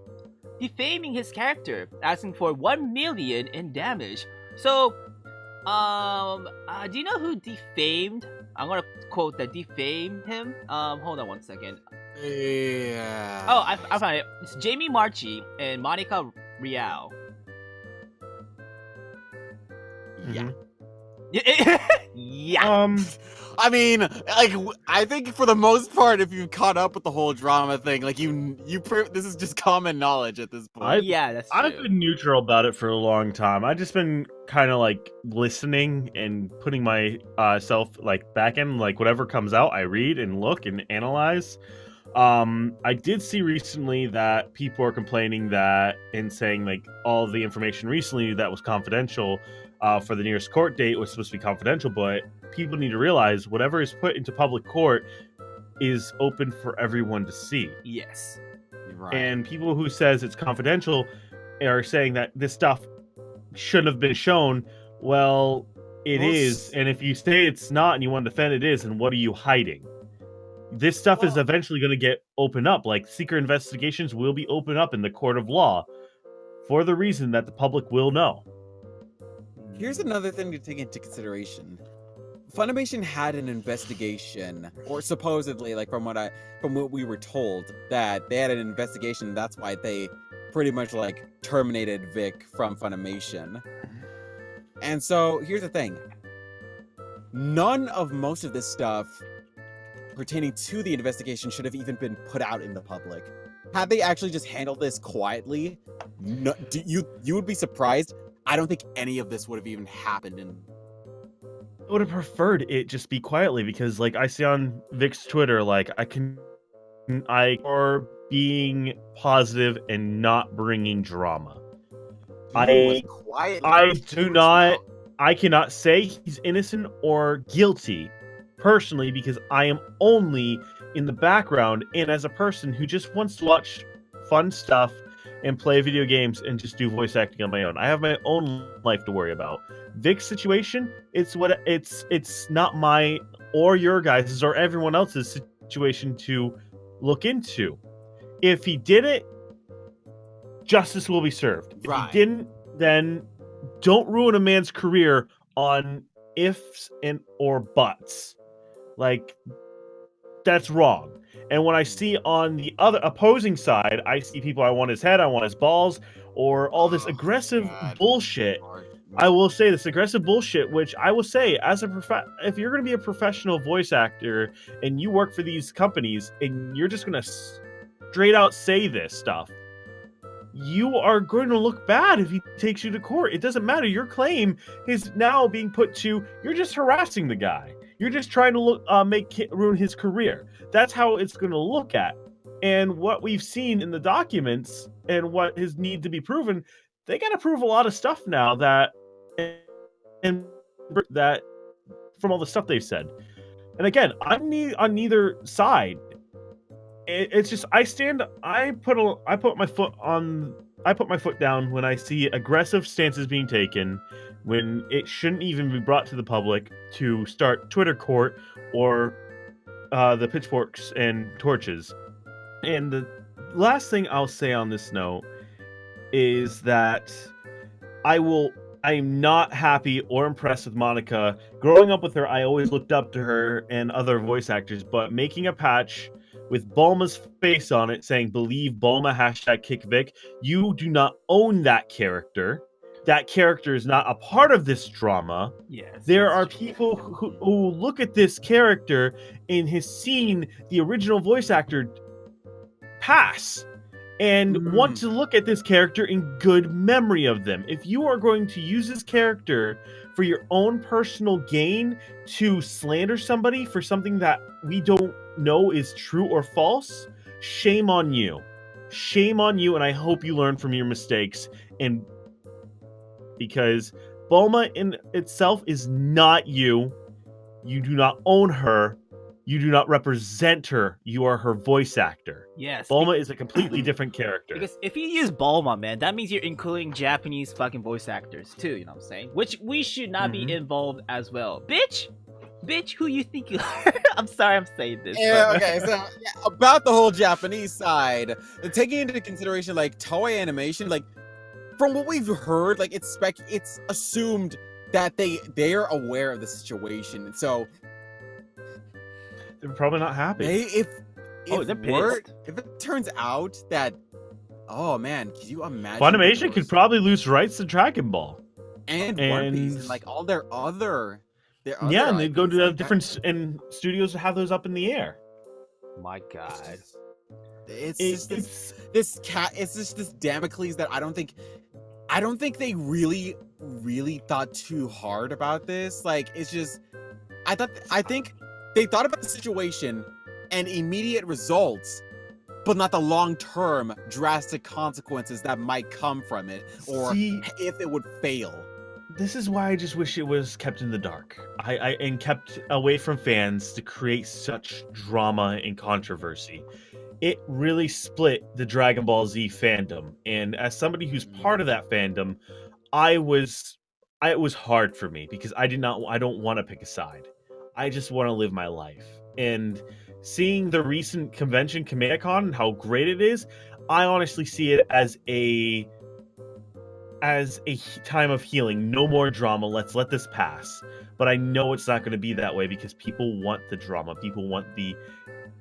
defaming his character, asking for $1 million in damage. So, do you know who defamed? I'm gonna quote that defamed him. Hold on one second. Yeah. Oh, I found it. It's Jamie Marchi and Monica Rial. Yeah. Yeah. I mean, like, I think for the most part, if you've caught up with the whole drama thing, like this is just common knowledge at this point. Yeah, that's true. I've been neutral about it for a long time. I've just been kind of like listening and putting my self like back in, like whatever comes out, I read and look and analyze. I did see recently that people are complaining that and saying like all the information recently that was confidential for the nearest court date was supposed to be confidential, but people need to realize whatever is put into public court is open for everyone to see. Yes. Right. And people who says it's confidential are saying that this stuff shouldn't have been shown. Well, it is, and if you say it's not and you want to defend it is, then what are you hiding? This stuff is eventually going to get opened up. Like, secret investigations will be opened up in the court of law for the reason that the public will know. Here's another thing to take into consideration. Funimation had an investigation, or supposedly, like from what we were told, that they had an investigation. That's why they pretty much like terminated Vic from Funimation. And so here's the thing: none of most of this stuff pertaining to the investigation should have even been put out in the public. Had they actually just handled this quietly, no, you would be surprised. I don't think any of this would have even happened in. I would have preferred it just be quietly because, like, I see on Vic's Twitter, like, I are being positive and not bringing drama. I cannot say he's innocent or guilty personally because I am only in the background and as a person who just wants to watch fun stuff and play video games and just do voice acting on my own. I have my own life to worry about. Vic's situation, it's not my or your guys' or everyone else's situation to look into. If he did it, justice will be served. If he didn't, then don't ruin a man's career on ifs and or buts. Like, that's wrong. And when I see on the other opposing side, I see people, I want his head, I want his balls, or all this aggressive bullshit. I will say this aggressive bullshit, which I will say, as if you're going to be a professional voice actor and you work for these companies and you're just going to straight out say this stuff, you are going to look bad if he takes you to court. It doesn't matter. Your claim is now being put to, you're just harassing the guy. You're just trying to ruin his career. That's how it's going to look at. And what we've seen in the documents and what is need to be proven, they got to prove a lot of stuff now that from all the stuff they've said. And again, I'm on neither side. It's just I put my foot down when I see aggressive stances being taken, when it shouldn't even be brought to the public to start Twitter court or the pitchforks and torches. And the last thing I'll say on this note is that I'm not happy or impressed with Monica. Growing up with her, I always looked up to her and other voice actors, but making a patch with Bulma's face on it saying "Believe Bulma" #KickVic, you do not own that character. That character is not a part of this drama. Yes. There are people who look at this character and has seen the original voice actor pass and want to look at this character in good memory of them. If you are going to use this character for your own personal gain to slander somebody for something that we don't know is true or false, shame on you. Shame on you, and I hope you learn from your mistakes. And because Bulma in itself is not you. You do not own her. You do not represent her. You are her voice actor. Yes. Bulma is a completely different character. Because if you use Bulma, man, that means you're including Japanese fucking voice actors too, you know what I'm saying? Which we should not be involved as well. Bitch, who you think you are? I'm sorry I'm saying this. Yeah, okay, so about the whole Japanese side, taking into consideration like Toei Animation, like from what we've heard, like it's assumed that they are aware of the situation. So they're probably not happy. They're pissed. If it turns out that, oh man, could you imagine? Funimation could probably lose rights to Dragon Ball. and One Piece and And like all their other yeah, and they go IPs, to like, different and studios to have those up in the air. My God. it's It, just it's it's just this Damocles that I don't think they really thought too hard about this. Like, it's just I think they thought about the situation and immediate results, but not the long-term drastic consequences that might come from it, or See, if it would fail. this is why I just wish it was kept in the dark. I and kept away from fans to create such drama and controversy. It really split the Dragon Ball Z fandom, and as somebody who's part of that fandom, it was hard for me because I don't want to pick a side. I just want to live my life. And seeing the recent convention CommandCon and how great it is, I honestly see it as a time of healing. No more drama. Let's let this pass. But I know it's not going to be that way because people want the drama. People want the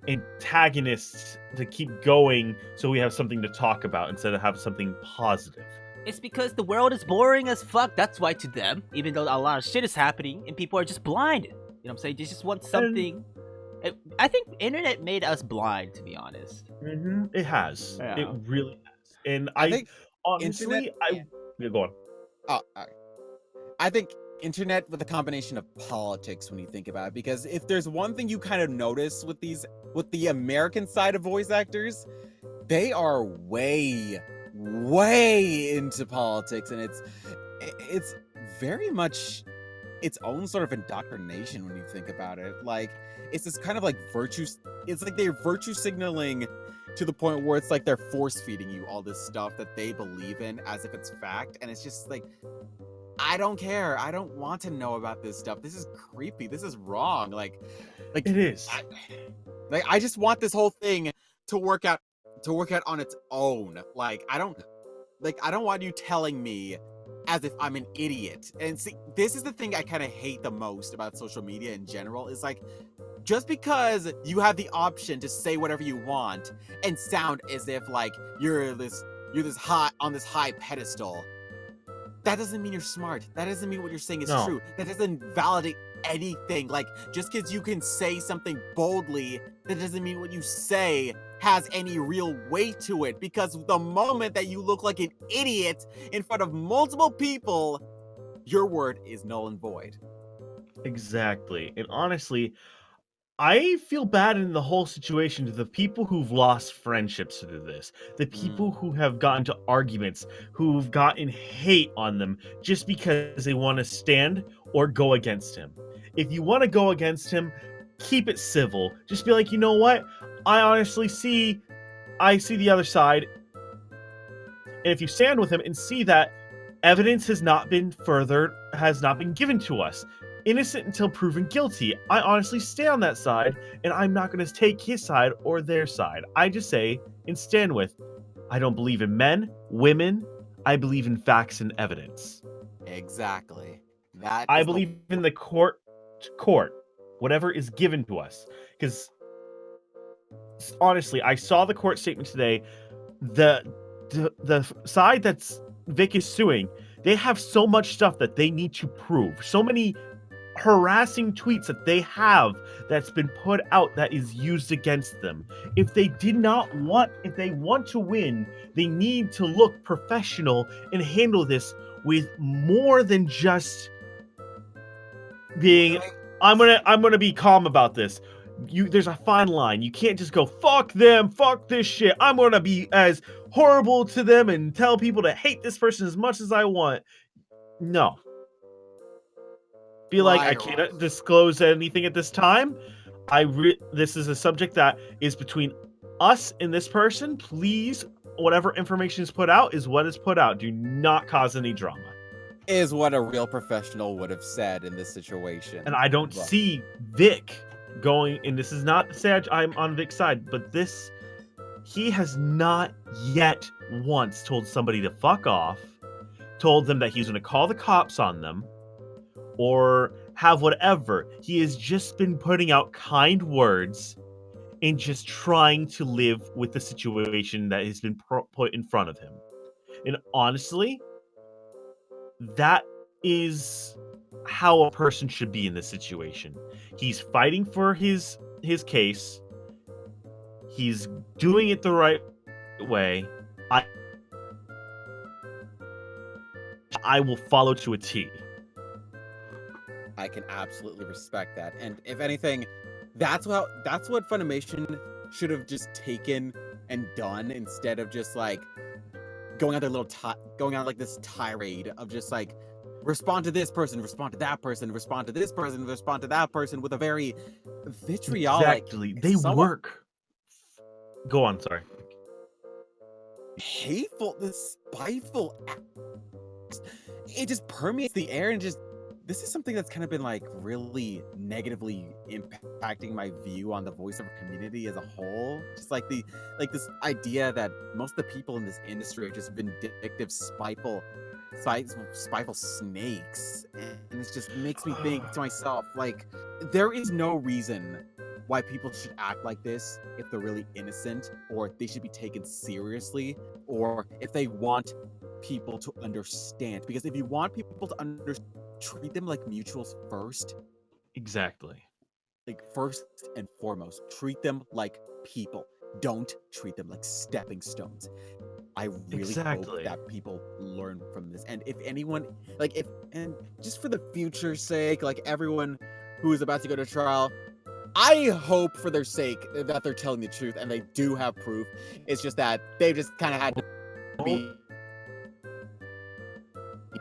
antagonists to keep going so we have something to talk about instead of have something positive. It's because the world is boring as fuck. That's why to them, even though a lot of shit is happening and people are just blind. You know what I'm saying? They just want something. I think internet made us blind, to be honest. It has. Yeah. It really has. And I think honestly, internet- yeah, go on. Oh, all right. I think internet with a combination of politics when you think about it, because if there's one thing you kind of notice with the American side of voice actors, they are way into politics, and it's very much its own sort of indoctrination when you think about it. Like, it's this kind of like it's like they're virtue signaling to the point where it's like they're force feeding you all this stuff that they believe in as if it's fact, and it's just like, I don't care. I don't want to know about this stuff. This is creepy. This is wrong. Like It is. I just want this whole thing to work out on its own. Like, I don't want you telling me as if I'm an idiot. And see, this is the thing I kind of hate the most about social media in general, is like, just because you have the option to say whatever you want and sound as if like you're this high pedestal, that doesn't mean you're smart. That doesn't mean what you're saying is No. true. That doesn't validate anything. Like, just because you can say something boldly, that doesn't mean what you say has any real weight to it. Because the moment that you look like an idiot in front of multiple people, your word is null and void. Exactly. And honestly, I feel bad in the whole situation to the people who've lost friendships through this, the people who have gotten to arguments, who've gotten hate on them just because they want to stand or go against him. If you want to go against him, keep it civil. Just be like, you know what? I see the other side. And if you stand with him and see that evidence has not been given to us, innocent until proven guilty, I honestly stay on that side, and I'm not going to take his side or their side. I just say and stand with, I don't believe in men, women. I believe in facts and evidence. Exactly. I believe in the court, whatever is given to us. Because honestly, I saw the court statement today. The side that's Vic is suing, they have so much stuff that they need to prove. So many harassing tweets that they have that's been put out that is used against them. If they want to win, they need to look professional and handle this with more than just being, I'm gonna be calm about this. There's a fine line. You can't just go, fuck them, fuck this shit. I'm gonna be as horrible to them and tell people to hate this person as much as I want. No. Be like, I can't disclose anything at this time. This is a subject that is between us and this person. Please, whatever information is put out is what is put out. Do not cause any drama. Is what a real professional would have said in this situation. And I don't see Vic going, and this is not to say I'm on Vic's side, but he has not yet once told somebody to fuck off, told them that he's going to call the cops on them, or have whatever. He has just been putting out kind words and just trying to live with the situation that has been put in front of him. And honestly, that is how a person should be in this situation. He's fighting for his case. He's doing it the right way. I will follow to a T. I can absolutely respect that. And if anything, that's what Funimation should have just taken and done instead of just like going on like this tirade of just like respond to this person, respond to that person, respond to this person, respond to that person with a very vitriolic. Exactly. They work. Go on, sorry. Hateful, this spiteful. It just permeates the air and just. This is something that's kind of been like really negatively impacting my view on the voiceover community as a whole. Just like this idea that most of the people in this industry are just vindictive, spiteful snakes, and it just makes me think to myself, like, there is no reason why people should act like this if they're really innocent, or they should be taken seriously, or if they want people to understand. Because if you want people to understand, treat them like mutuals first. Exactly. Like, first and foremost, treat them like people. Don't treat them like stepping stones. I really hope that people learn from this. And if anyone, and just for the future's sake, like everyone who is about to go to trial, I hope for their sake that they're telling the truth and they do have proof. It's just that they just kind of had to be.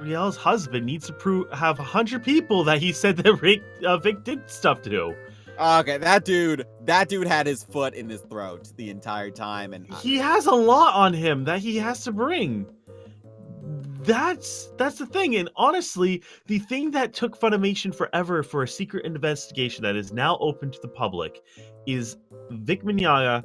Riel's husband needs to have 100 people that he said that Vic did stuff to. Okay, that dude had his foot in his throat the entire time, and he has a lot on him that he has to bring. That's the thing, and honestly, the thing that took Funimation forever for a secret investigation that is now open to the public is Vic Mignogna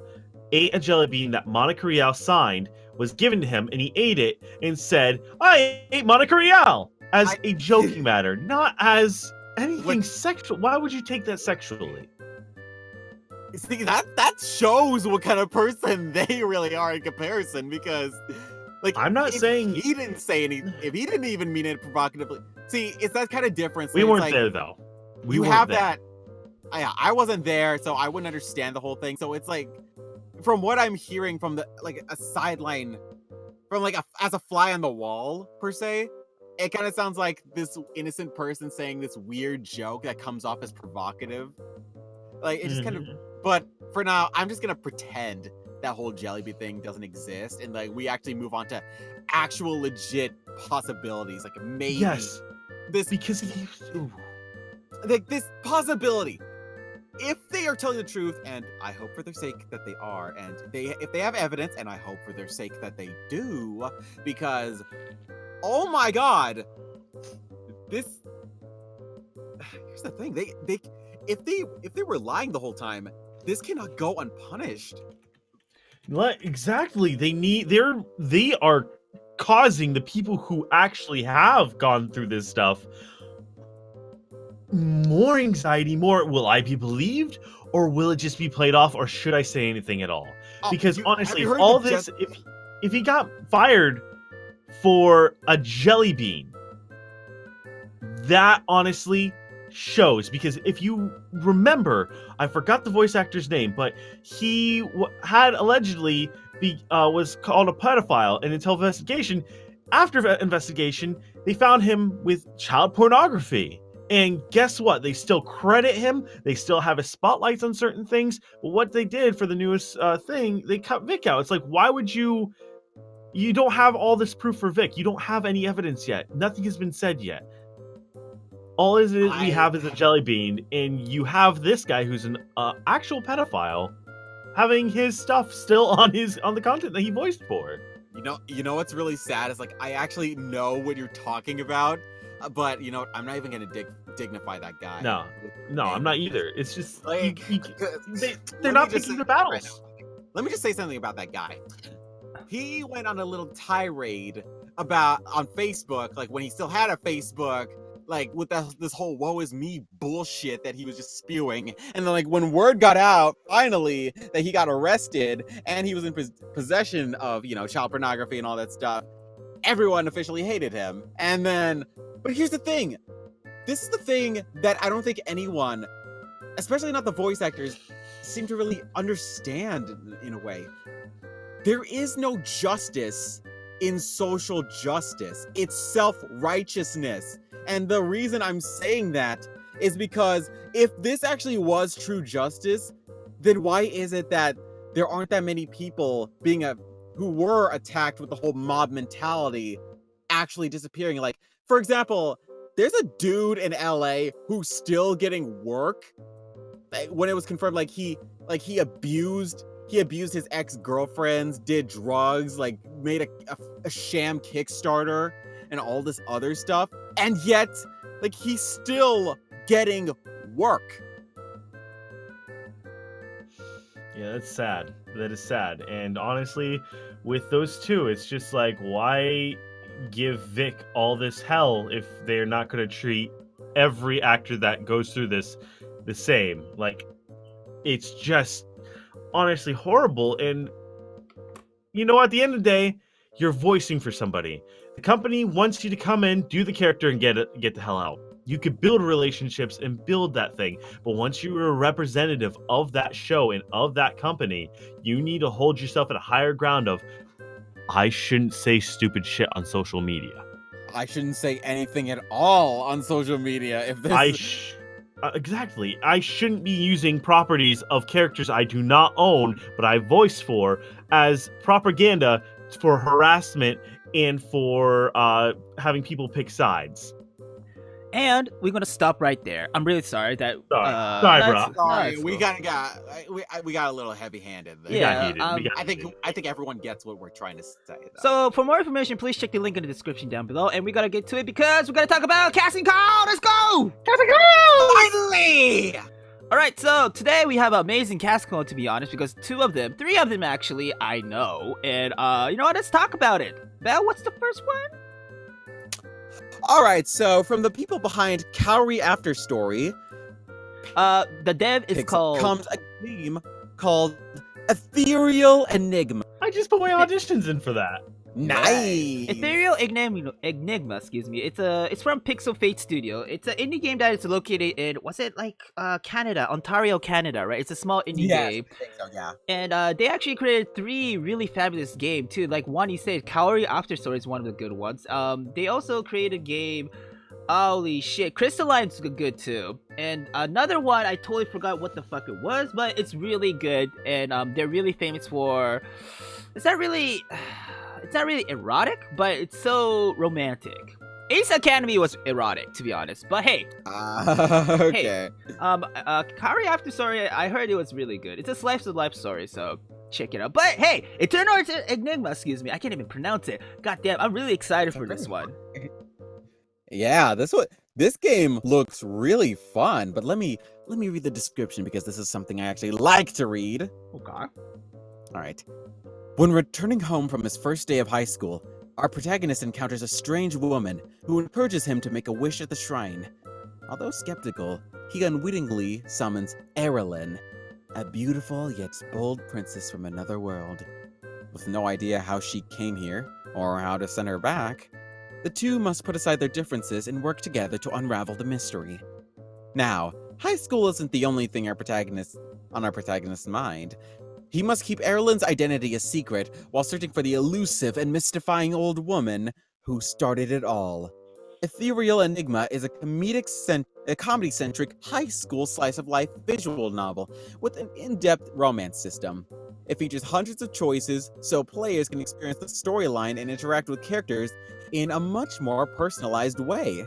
ate a jelly bean that Monica Rial signed, was given to him, and he ate it and said, "I ate Monica Rial," as a joking matter, not as anything sexual. Why would you take that sexually? See, that shows what kind of person they really are in comparison, because like, I'm not saying he didn't say anything, if he didn't even mean it provocatively. See, it's that kind of difference. We weren't there though. You have that. I wasn't there, so I wouldn't understand the whole thing. So it's like, from what I'm hearing from the a sideline, from as a fly on the wall per se, it kind of sounds like this innocent person saying this weird joke that comes off as provocative. Like, it just kind of. But for now, I'm just gonna pretend that whole Jellybean thing doesn't exist, and like we actually move on to actual legit possibilities. Like, maybe this this possibility. If they are telling the truth, and I hope for their sake that they are, and if they have evidence, and I hope for their sake that they do, because, oh my god, here's the thing, if they were lying the whole time, this cannot go unpunished. Exactly, they are causing the people who actually have gone through this stuff more anxiety, more will I be believed, or will it just be played off, or should I say anything at all? Because honestly, if he got fired for a jelly bean, that honestly shows, because if you remember, I forgot the voice actor's name, but he had allegedly was called a pedophile, and until investigation, after investigation, they found him with child pornography. And guess what? They still credit him. They still have his spotlights on certain things. But what they did for the newest thing, they cut Vic out. It's like, why would you don't have all this proof for Vic. You don't have any evidence yet. Nothing has been said yet. All we have is a jelly bean, and you have this guy who's an actual pedophile having his stuff still on the content that he voiced for. You know what's really sad is, like, I actually know what you're talking about. But you know what? I'm not even gonna dignify that guy. No, I'm not either. It's just like they're not picking the battles. Right, let me just say something about that guy. He went on a little tirade on Facebook, like when he still had a Facebook, like with this whole "woe is me" bullshit that he was just spewing. And then, like, when word got out finally that he got arrested and he was in possession of child pornography and all that stuff. everyone officially hated him. And then, but here's the thing. This is the thing that I don't think anyone, especially not the voice actors, seem to really understand in a way. There is no justice in social justice. It's self-righteousness. And the reason I'm saying that is because if this actually was true justice, then why is it that there aren't that many people who were attacked with the whole mob mentality actually disappearing? Like, for example, there's a dude in LA who's still getting work. When it was confirmed, he abused his ex-girlfriends, did drugs, like made a sham Kickstarter and all this other stuff, and yet like he's still getting work. Yeah, that's sad. That is sad. And honestly, with those two, it's just like, why give Vic all this hell if they're not going to treat every actor that goes through this the same? Like, it's just honestly horrible. And you know, at the end of the day, you're voicing for somebody. The company wants you to come in, do the character, and get the hell out. You could build relationships and build that thing, but once you're a representative of that show and of that company, you need to hold yourself at a higher ground of, I shouldn't say stupid shit on social media. I shouldn't say anything at all on social media if this exactly. I shouldn't be using properties of characters I do not own, but I voice for, as propaganda for harassment and for having people pick sides. And we're gonna stop right there. I'm really sorry that. Sorry, bro. Sorry, we got. got a little heavy-handed there. Yeah, I think everyone gets what we're trying to say, though. So for more information, please check the link in the description down below, and we gotta get to it because we're gonna talk about casting call. Let's go! Casting call! Finally! All right, so today we have an amazing cast call, to be honest, because three of them actually, I know, and you know what? Let's talk about it. Belle, what's the first one? All right, so from the people behind Kaori After Story, the dev is called. comes a game called Ethereal Enigma. I just put my auditions in for that. Nice. Ethereal Enigma, excuse me. It's from Pixel Fate Studio. It's an indie game that is located in Canada, Ontario, Canada, right? It's a small indie game. I think so, yeah. And they actually created 3 really fabulous games too. Like one you said, Kaori After Story is one of the good ones. They also created a game. Holy shit, Crystalline's good too. And another one, I totally forgot what the fuck it was, but it's really good. And they're really famous for. It's not really erotic, but it's so romantic. Ace Academy was erotic, to be honest. But hey, okay. Kaori After Story, I heard it was really good. It's a slice of life story, so check it out. But hey, Eternal Enigma, excuse me, I can't even pronounce it. Goddamn, I'm really excited for this one. Yeah, this game looks really fun. But let me read the description because this is something I actually like to read. Okay. All right. When returning home from his first day of high school, our protagonist encounters a strange woman who encourages him to make a wish at the shrine. Although skeptical, he unwittingly summons Erilyn, a beautiful yet bold princess from another world. With no idea how she came here, or how to send her back, the two must put aside their differences and work together to unravel the mystery. Now, high school isn't the only thing on our protagonist's mind. He must keep Erilyn's identity a secret while searching for the elusive and mystifying old woman who started it all. Ethereal Enigma is a comedy-centric high school slice-of-life visual novel with an in-depth romance system. It features hundreds of choices so players can experience the storyline and interact with characters in a much more personalized way.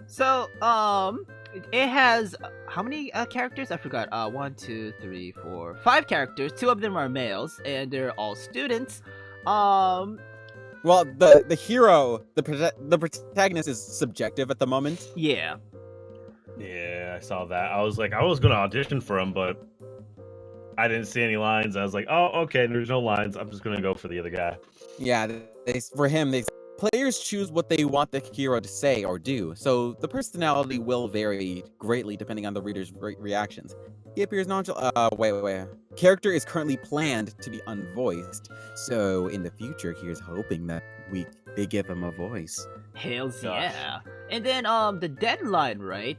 So, it has how many characters? I forgot. 1, 2, 3, 4, 5 characters. 2 of them are males, and they're all students. Well, the hero, the protagonist is subjective at the moment. Yeah. Yeah, I saw that. I was gonna audition for him, but I didn't see any lines. I was like, oh, okay, there's no lines. I'm just gonna go for the other guy. Yeah, players choose what they want the hero to say or do, so the personality will vary greatly depending on the reader's reactions. He appears nonchalant. Wait. Character is currently planned to be unvoiced, so in the future, here's hoping that they give him a voice. Hells Gosh. yeah. And then the deadline, right?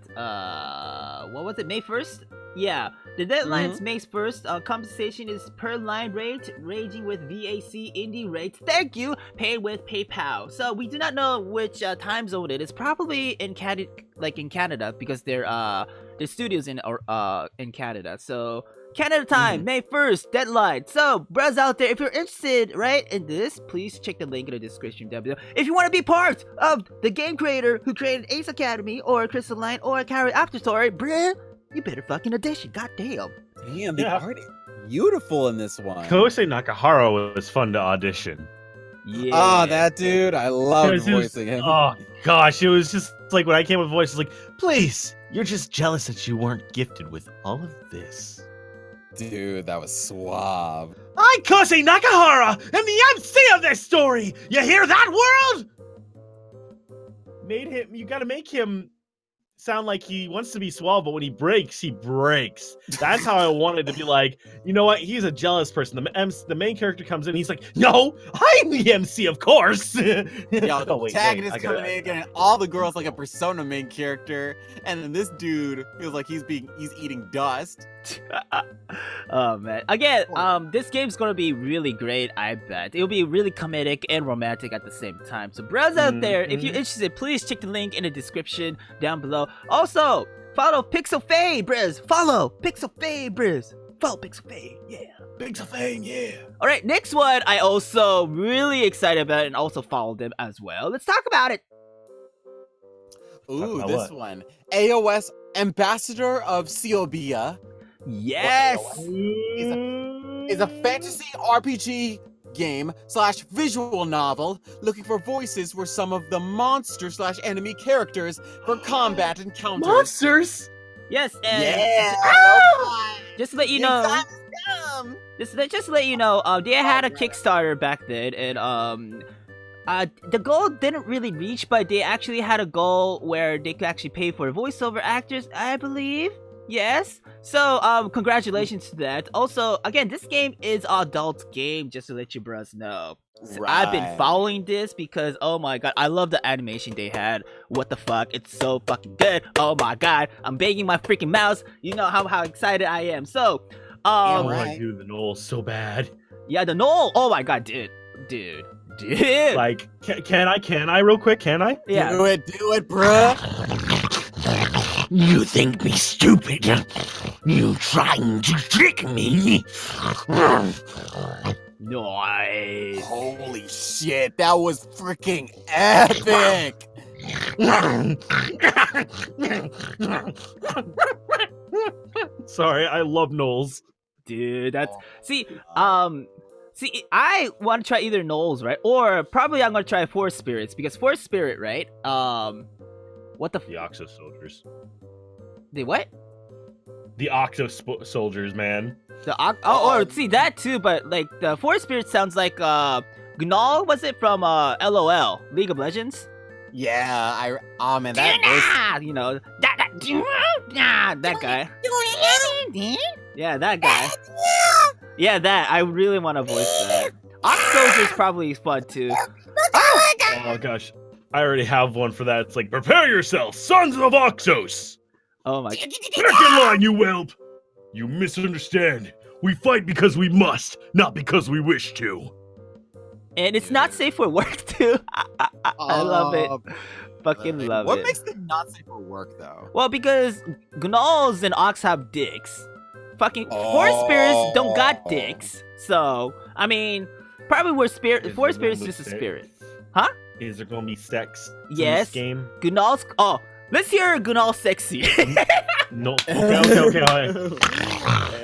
What was it? May 1st? Yeah. The deadline's May 1st. Compensation is per line rate, ranging with VAC indie rates. Thank you. Paid with PayPal. So we do not know which time zone it is. Probably in Canada, because their studios in Canada. So Canada time, May 1st, deadline. So, bros out there, if you're interested, right, in this, please check the link in the description down below. If you want to be part of the game creator who created Ace Academy, or Crystalline, or Carry After Story, bruh, you better fucking audition, goddamn. Damn, the art is beautiful in this one. Kosei Nakahara was fun to audition. Yeah. Oh, that dude, I loved 'Cause it was- voicing him. Oh gosh, it was just like when I came with voices, like, please, you're just jealous that you weren't gifted with all of this. Dude, that was suave. I, Kosei Nakahara, am the MC of this story! You hear that, world? You gotta make him sound like he wants to be suave, but when he breaks, he breaks. That's how I wanted to be like, you know what? He's a jealous person. The main character comes in, he's like, no, I'm the MC, of course! Yo, the Oh, wait, protagonist I gotta- coming in, getting all the girls like a Persona main character, and then this dude feels like he's eating dust. Oh man. Again, this game's gonna be really great, I bet. It'll be really comedic and romantic at the same time. So browse out there. If you're interested, please check the link in the description down below. Also, follow Pixel Faye, Briz. Follow Pixel Faye, Briz. Follow Pixel Faye, yeah. Big Fang, yeah. Alright, next one I also really excited about and also followed them as well. Let's talk about it. Ooh, about this what? one. AOS Ambassador of Sieubia Yes! is a fantasy RPG game / visual novel looking for voices for some of the monster / enemy characters for combat encounters. Monsters? Yes, and Yeah! just to let you The know, time is come. just to let you know, they had a Kickstarter back then, and the goal didn't really reach, but they actually had a goal where they could actually pay for voiceover actors, I believe. Yes. So, congratulations to that. Also, again, this game is an adult game, just to let you bros know. So I've been Right. following this because, oh my god, I love the animation they had. What the fuck? It's so fucking good. Oh my god, I'm banging my freaking mouse. You know how excited I am. So, Oh, right. I do the Knoll so bad. yeah, the Knoll. Oh my god, dude. Like, can I real quick? Can I? Yeah. Do it, bruh. You think me stupid? You trying to trick me? Nice. Holy shit, that was freaking epic. Sorry, I love Knowles. Dude, that's Oh, see, I want to try either Knowles, right? Or probably I'm gonna try Forest Spirits, because Forest Spirit, right? What the The Oxo Soldiers. the what? The Oxo Soldiers, man. See that too, but like the Forest Spirit sounds like Gnaw, was it from LOL, League of Legends? Yeah, man, that voice. You know, that guy. Yeah, that guy. Yeah, that. I really want to voice that. Ox Soldier's probably fun too. Oh gosh, I already have one for that. It's like, prepare yourself, sons of Oxos! Oh my. Back in line, you whelp! You misunderstand. We fight because we must, not because we wish to. And it's not safe for work too. I love it. Fucking love What it. makes them not safe for work, though? Well, because Gnolls and Ox have dicks. Fucking Forest Spirits don't got dicks. So, I mean, probably Forest Spirits just a spirit. Huh? Is there gonna be sex in Yes. this game? Gnolls. Oh, let's hear Gnall sexy. No. Okay.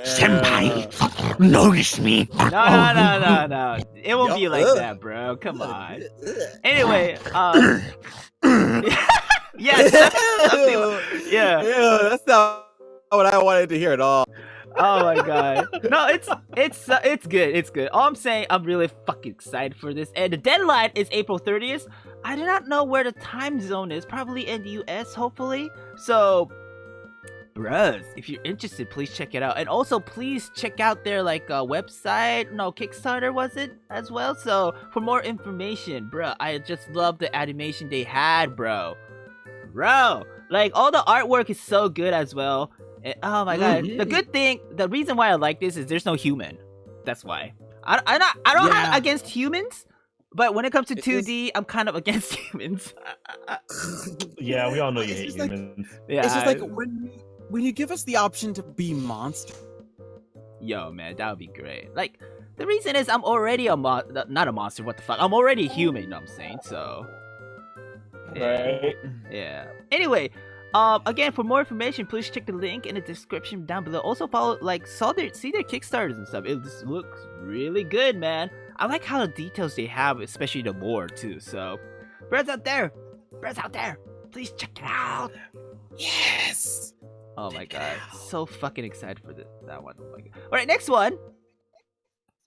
Senpai, notice me. No. It won't be like that, bro. Come on. Anyway, yeah, something, yeah. Yeah, that's not what I wanted to hear at all. Oh my god. No, it's good. It's good. All I'm saying, I'm really fucking excited for this. And the deadline is April 30th. I do not know where the time zone is. Probably in the US, hopefully. So, Bruhs, if you're interested, please check it out. And also, please check out their like website, no, Kickstarter was it as well? So for more information, bro, I just love the animation they had, bro. Like all the artwork is so good as well. And, oh my god, the good thing, the reason why I like this is there's no human. That's why. I'm not against humans, but when it comes to 2D, I'm kind of against humans. Yeah, we all know you hate just like- humans. Yeah, It's just like when you give us the option to be monsters. yo, man, that would be great. Like, the reason is I'm already not a monster, what the fuck? I'm already a human, you know what I'm saying? So, Right? yeah. Anyway, again, for more information, please check the link in the description down below. Also follow, like, see their Kickstarters and stuff. It just looks really good, man. I like how the details they have, especially the lore, too. So, friends out there, please check it out. Yes. Oh my god, so fucking excited for that one. Oh my god. All right, next one.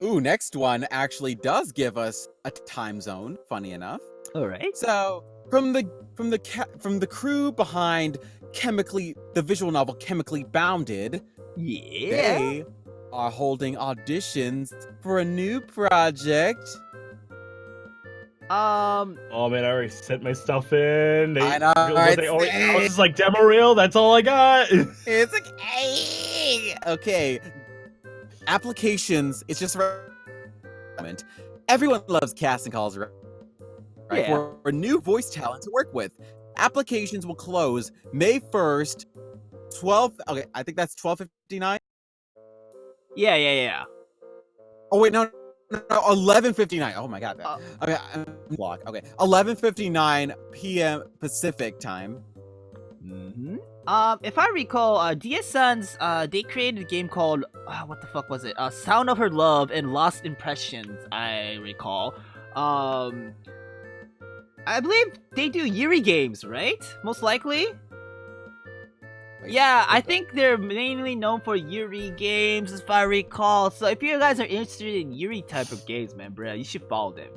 Ooh, next one actually does give us a time zone. Funny enough. All right. So from the crew behind the visual novel Chemically Bounded, Yeah. they are holding auditions for a new project. Oh man, I already sent my stuff in. I know, I was just like, demo reel, that's all I got. It's okay. Okay. Applications. It's just everyone loves casting calls, right? Yeah. For new voice talent to work with. Applications will close May 1st, 12. Okay, I think that's 12:59. Yeah. Oh wait, no, 11:59. Oh my god. Okay, block. Okay, 11:59 p.m. Pacific time. Mm-hmm. If I recall, DS Sons, they created a game called, what the fuck was it? Sound of Her Love and Lost Impressions, I recall. I believe they do Yuri games, right? Most likely? Yeah, I think they're mainly known for Yuri games, if I recall. So if you guys are interested in Yuri type of games, man, bruh, you should follow them.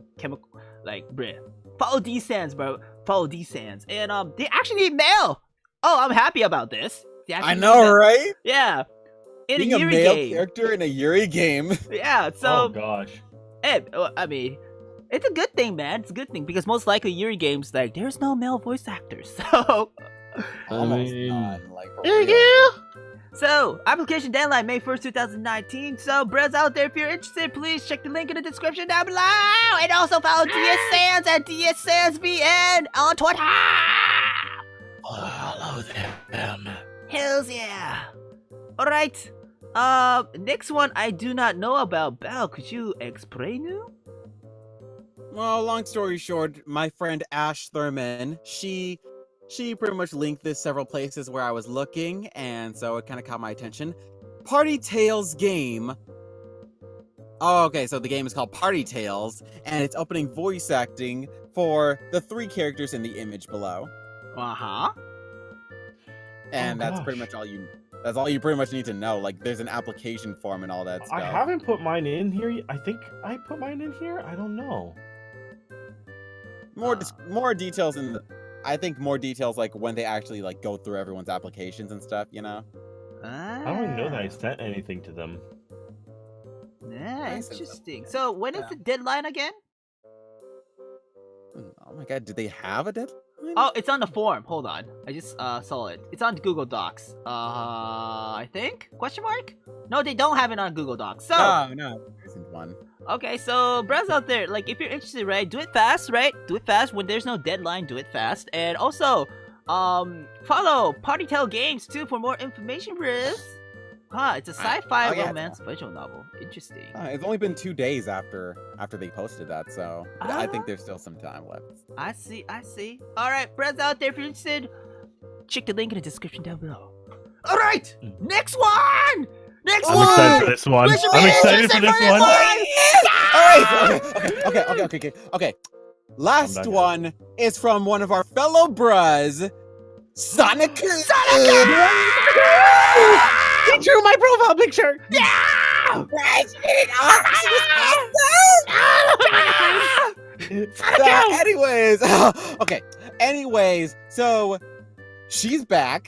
Follow D-Sans, bro. Follow D-Sans. And, they actually need mail! Oh, I'm happy about this. I know, right? Yeah. In Being a a Yuri male game. character in a Yuri game. Yeah, so... Oh gosh. I mean, it's a good thing, man. It's a good thing because most likely Yuri games, like, there's no male voice actors. So, Almost mean, none, like, for real. so application deadline May 1st, 2019. So, bros out there, if you're interested, please check the link in the description down below, and also follow DS Sans at DS Sans VN on Twitter. Hello there, Hells yeah. All right. Next one I do not know about. Belle, could you explain? Well, long story short, my friend Ash Thurman, she pretty much linked this several places where I was looking, and so it kind of caught my attention. Party Tales game. Oh, okay, so the game is called Party Tales, and it's opening voice acting for the 3 characters in the image below. Uh-huh. And Oh, that's pretty gosh. much that's all you pretty much need to know. Like, there's an application form and all that stuff. I haven't put mine in here. I think I put mine in here. I don't know. More details in the. I think more details like when they actually like go through everyone's applications and stuff. You know. I don't even know that I sent anything to them. Yeah, I said interesting. So, when is Yeah. the deadline again? Oh my god, do they have a deadline? Oh, it's on the form. Hold on. I just saw it. It's on Google Docs. I think? Question mark? No, they don't have it on Google Docs. So, No, there isn't one. okay, so browse out there. Like, if you're interested, right? Do it fast, right? Do it fast. When there's no deadline, do it fast. And also, follow Party Tale Games too for more information, bros. Huh, it's a sci-fi oh, yeah. romance visual novel. Interesting. It's only been 2 days after they posted that, so I think there's still some time left. I see. Alright, friends out there, if you're interested, check the link in the description down below. Alright! Next one! I'm excited for this one. I'm excited for this one. Alright! Okay. Last one is from one of our fellow bros, SANAKUUUUUUuuu! He drew my profile picture. Yeah! Anyways, so she's back,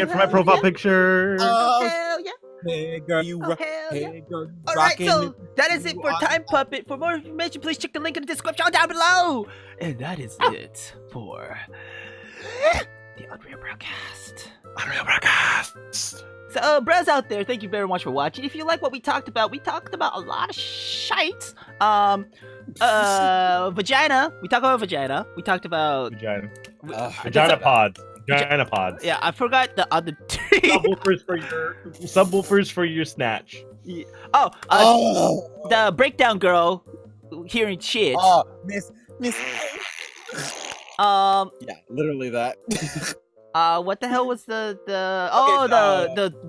it for my profile picture. Oh, Hell yeah. hey girl, you Oh, rock. hell yeah. Hey girl, you Alright, rockin' so that is it you for are- Time Puppet. For more information, please check the link in the description down below. And that is it for the Unreal Broadcast. Unreal Broadcast. So, bros out there, thank you very much for watching. If you like what we talked about a lot of shite. Vagina. We talked about Vagina. We talked about Vagina. Ugh. Vagina pods. Vagina pods. Yeah, I forgot the other three. Subwoofers for your snatch. Oh, The breakdown girl hearing shit. oh, Miss. Yeah, Literally that. what the hell was the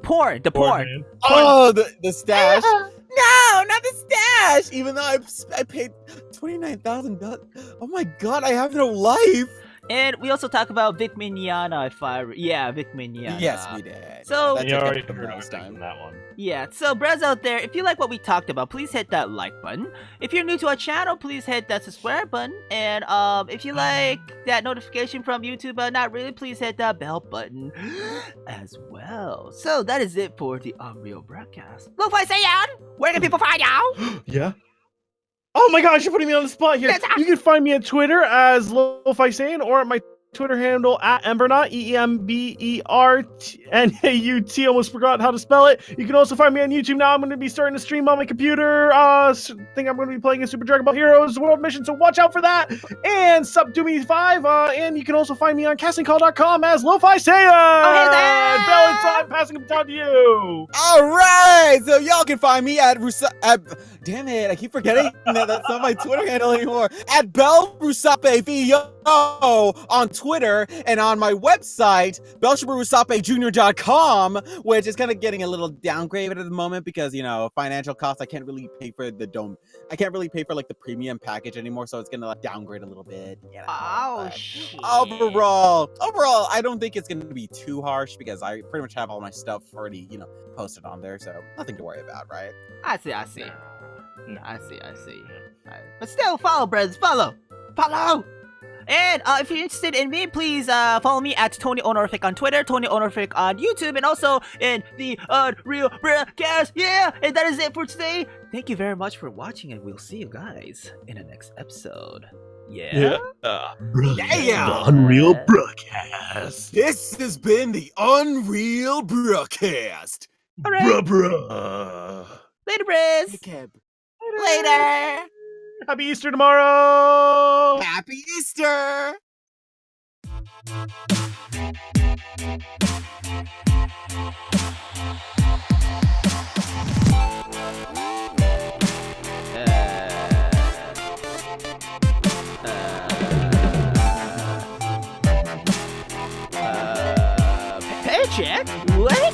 porn. Man. Oh, the stash. No, not the stash. Even though I paid $29,000. Oh my god, I have no life. And we also talk about Vic Mignogna, Vic Mignogna. Yes, we did. So- That You took already up the heard most everything time. from that one. Yeah, so bros out there, if you like what we talked about, please hit that like button. If you're new to our channel, please hit that subscribe button. And if you like that notification from YouTube, not really, please hit that bell button as well. So that is it for the Unreal Broadcast. Lo-Fi Saiyan, where can people find you? Yeah. Oh my gosh, you're putting me on the spot here. Yes, You can find me on Twitter as Lo-Fi Saiyan or at my Twitter handle at Embernaut, EMBERNAUT. Almost forgot how to spell it. You can also find me on YouTube now. I'm going to be starting to stream on my computer. Think I'm going to be playing a Super Dragon Ball Heroes World Mission, so watch out for that. And sub to me 5. And you can also find me on castingcall.com as Lo-Fi Saiyan. Oh, hey there! Valentine, passing the baton to you. All right, so y'all can find me at damn it, I keep forgetting that that's not my Twitter handle anymore. At Bel Rusape VO on Twitter and on my website, BelshazzarRusapeJr.com, which is kind of getting a little downgraded at the moment because, you know, financial costs. I can't really pay for the I can't really pay for like the premium package anymore, so it's gonna like downgrade a little bit. You know, Oh, but shit. overall, I don't think it's gonna be too harsh because I pretty much have all my stuff already, you know, posted on there, so nothing to worry about, right? I see. I see. Alright. But still, follow, brothers, follow! And if you're interested in me, please follow me at Tony Honorific on Twitter, Tony Honorific on YouTube, and also in the Unreal Broadcast. Yeah, and that is it for today. Thank you very much for watching, and we'll see you guys in the next episode. Yeah. Yeah. The Unreal Broadcast. This has been the Unreal Broadcast. All right. Bruh. Later, Briz. Later. Happy Easter tomorrow. Happy Easter! Paycheck? What?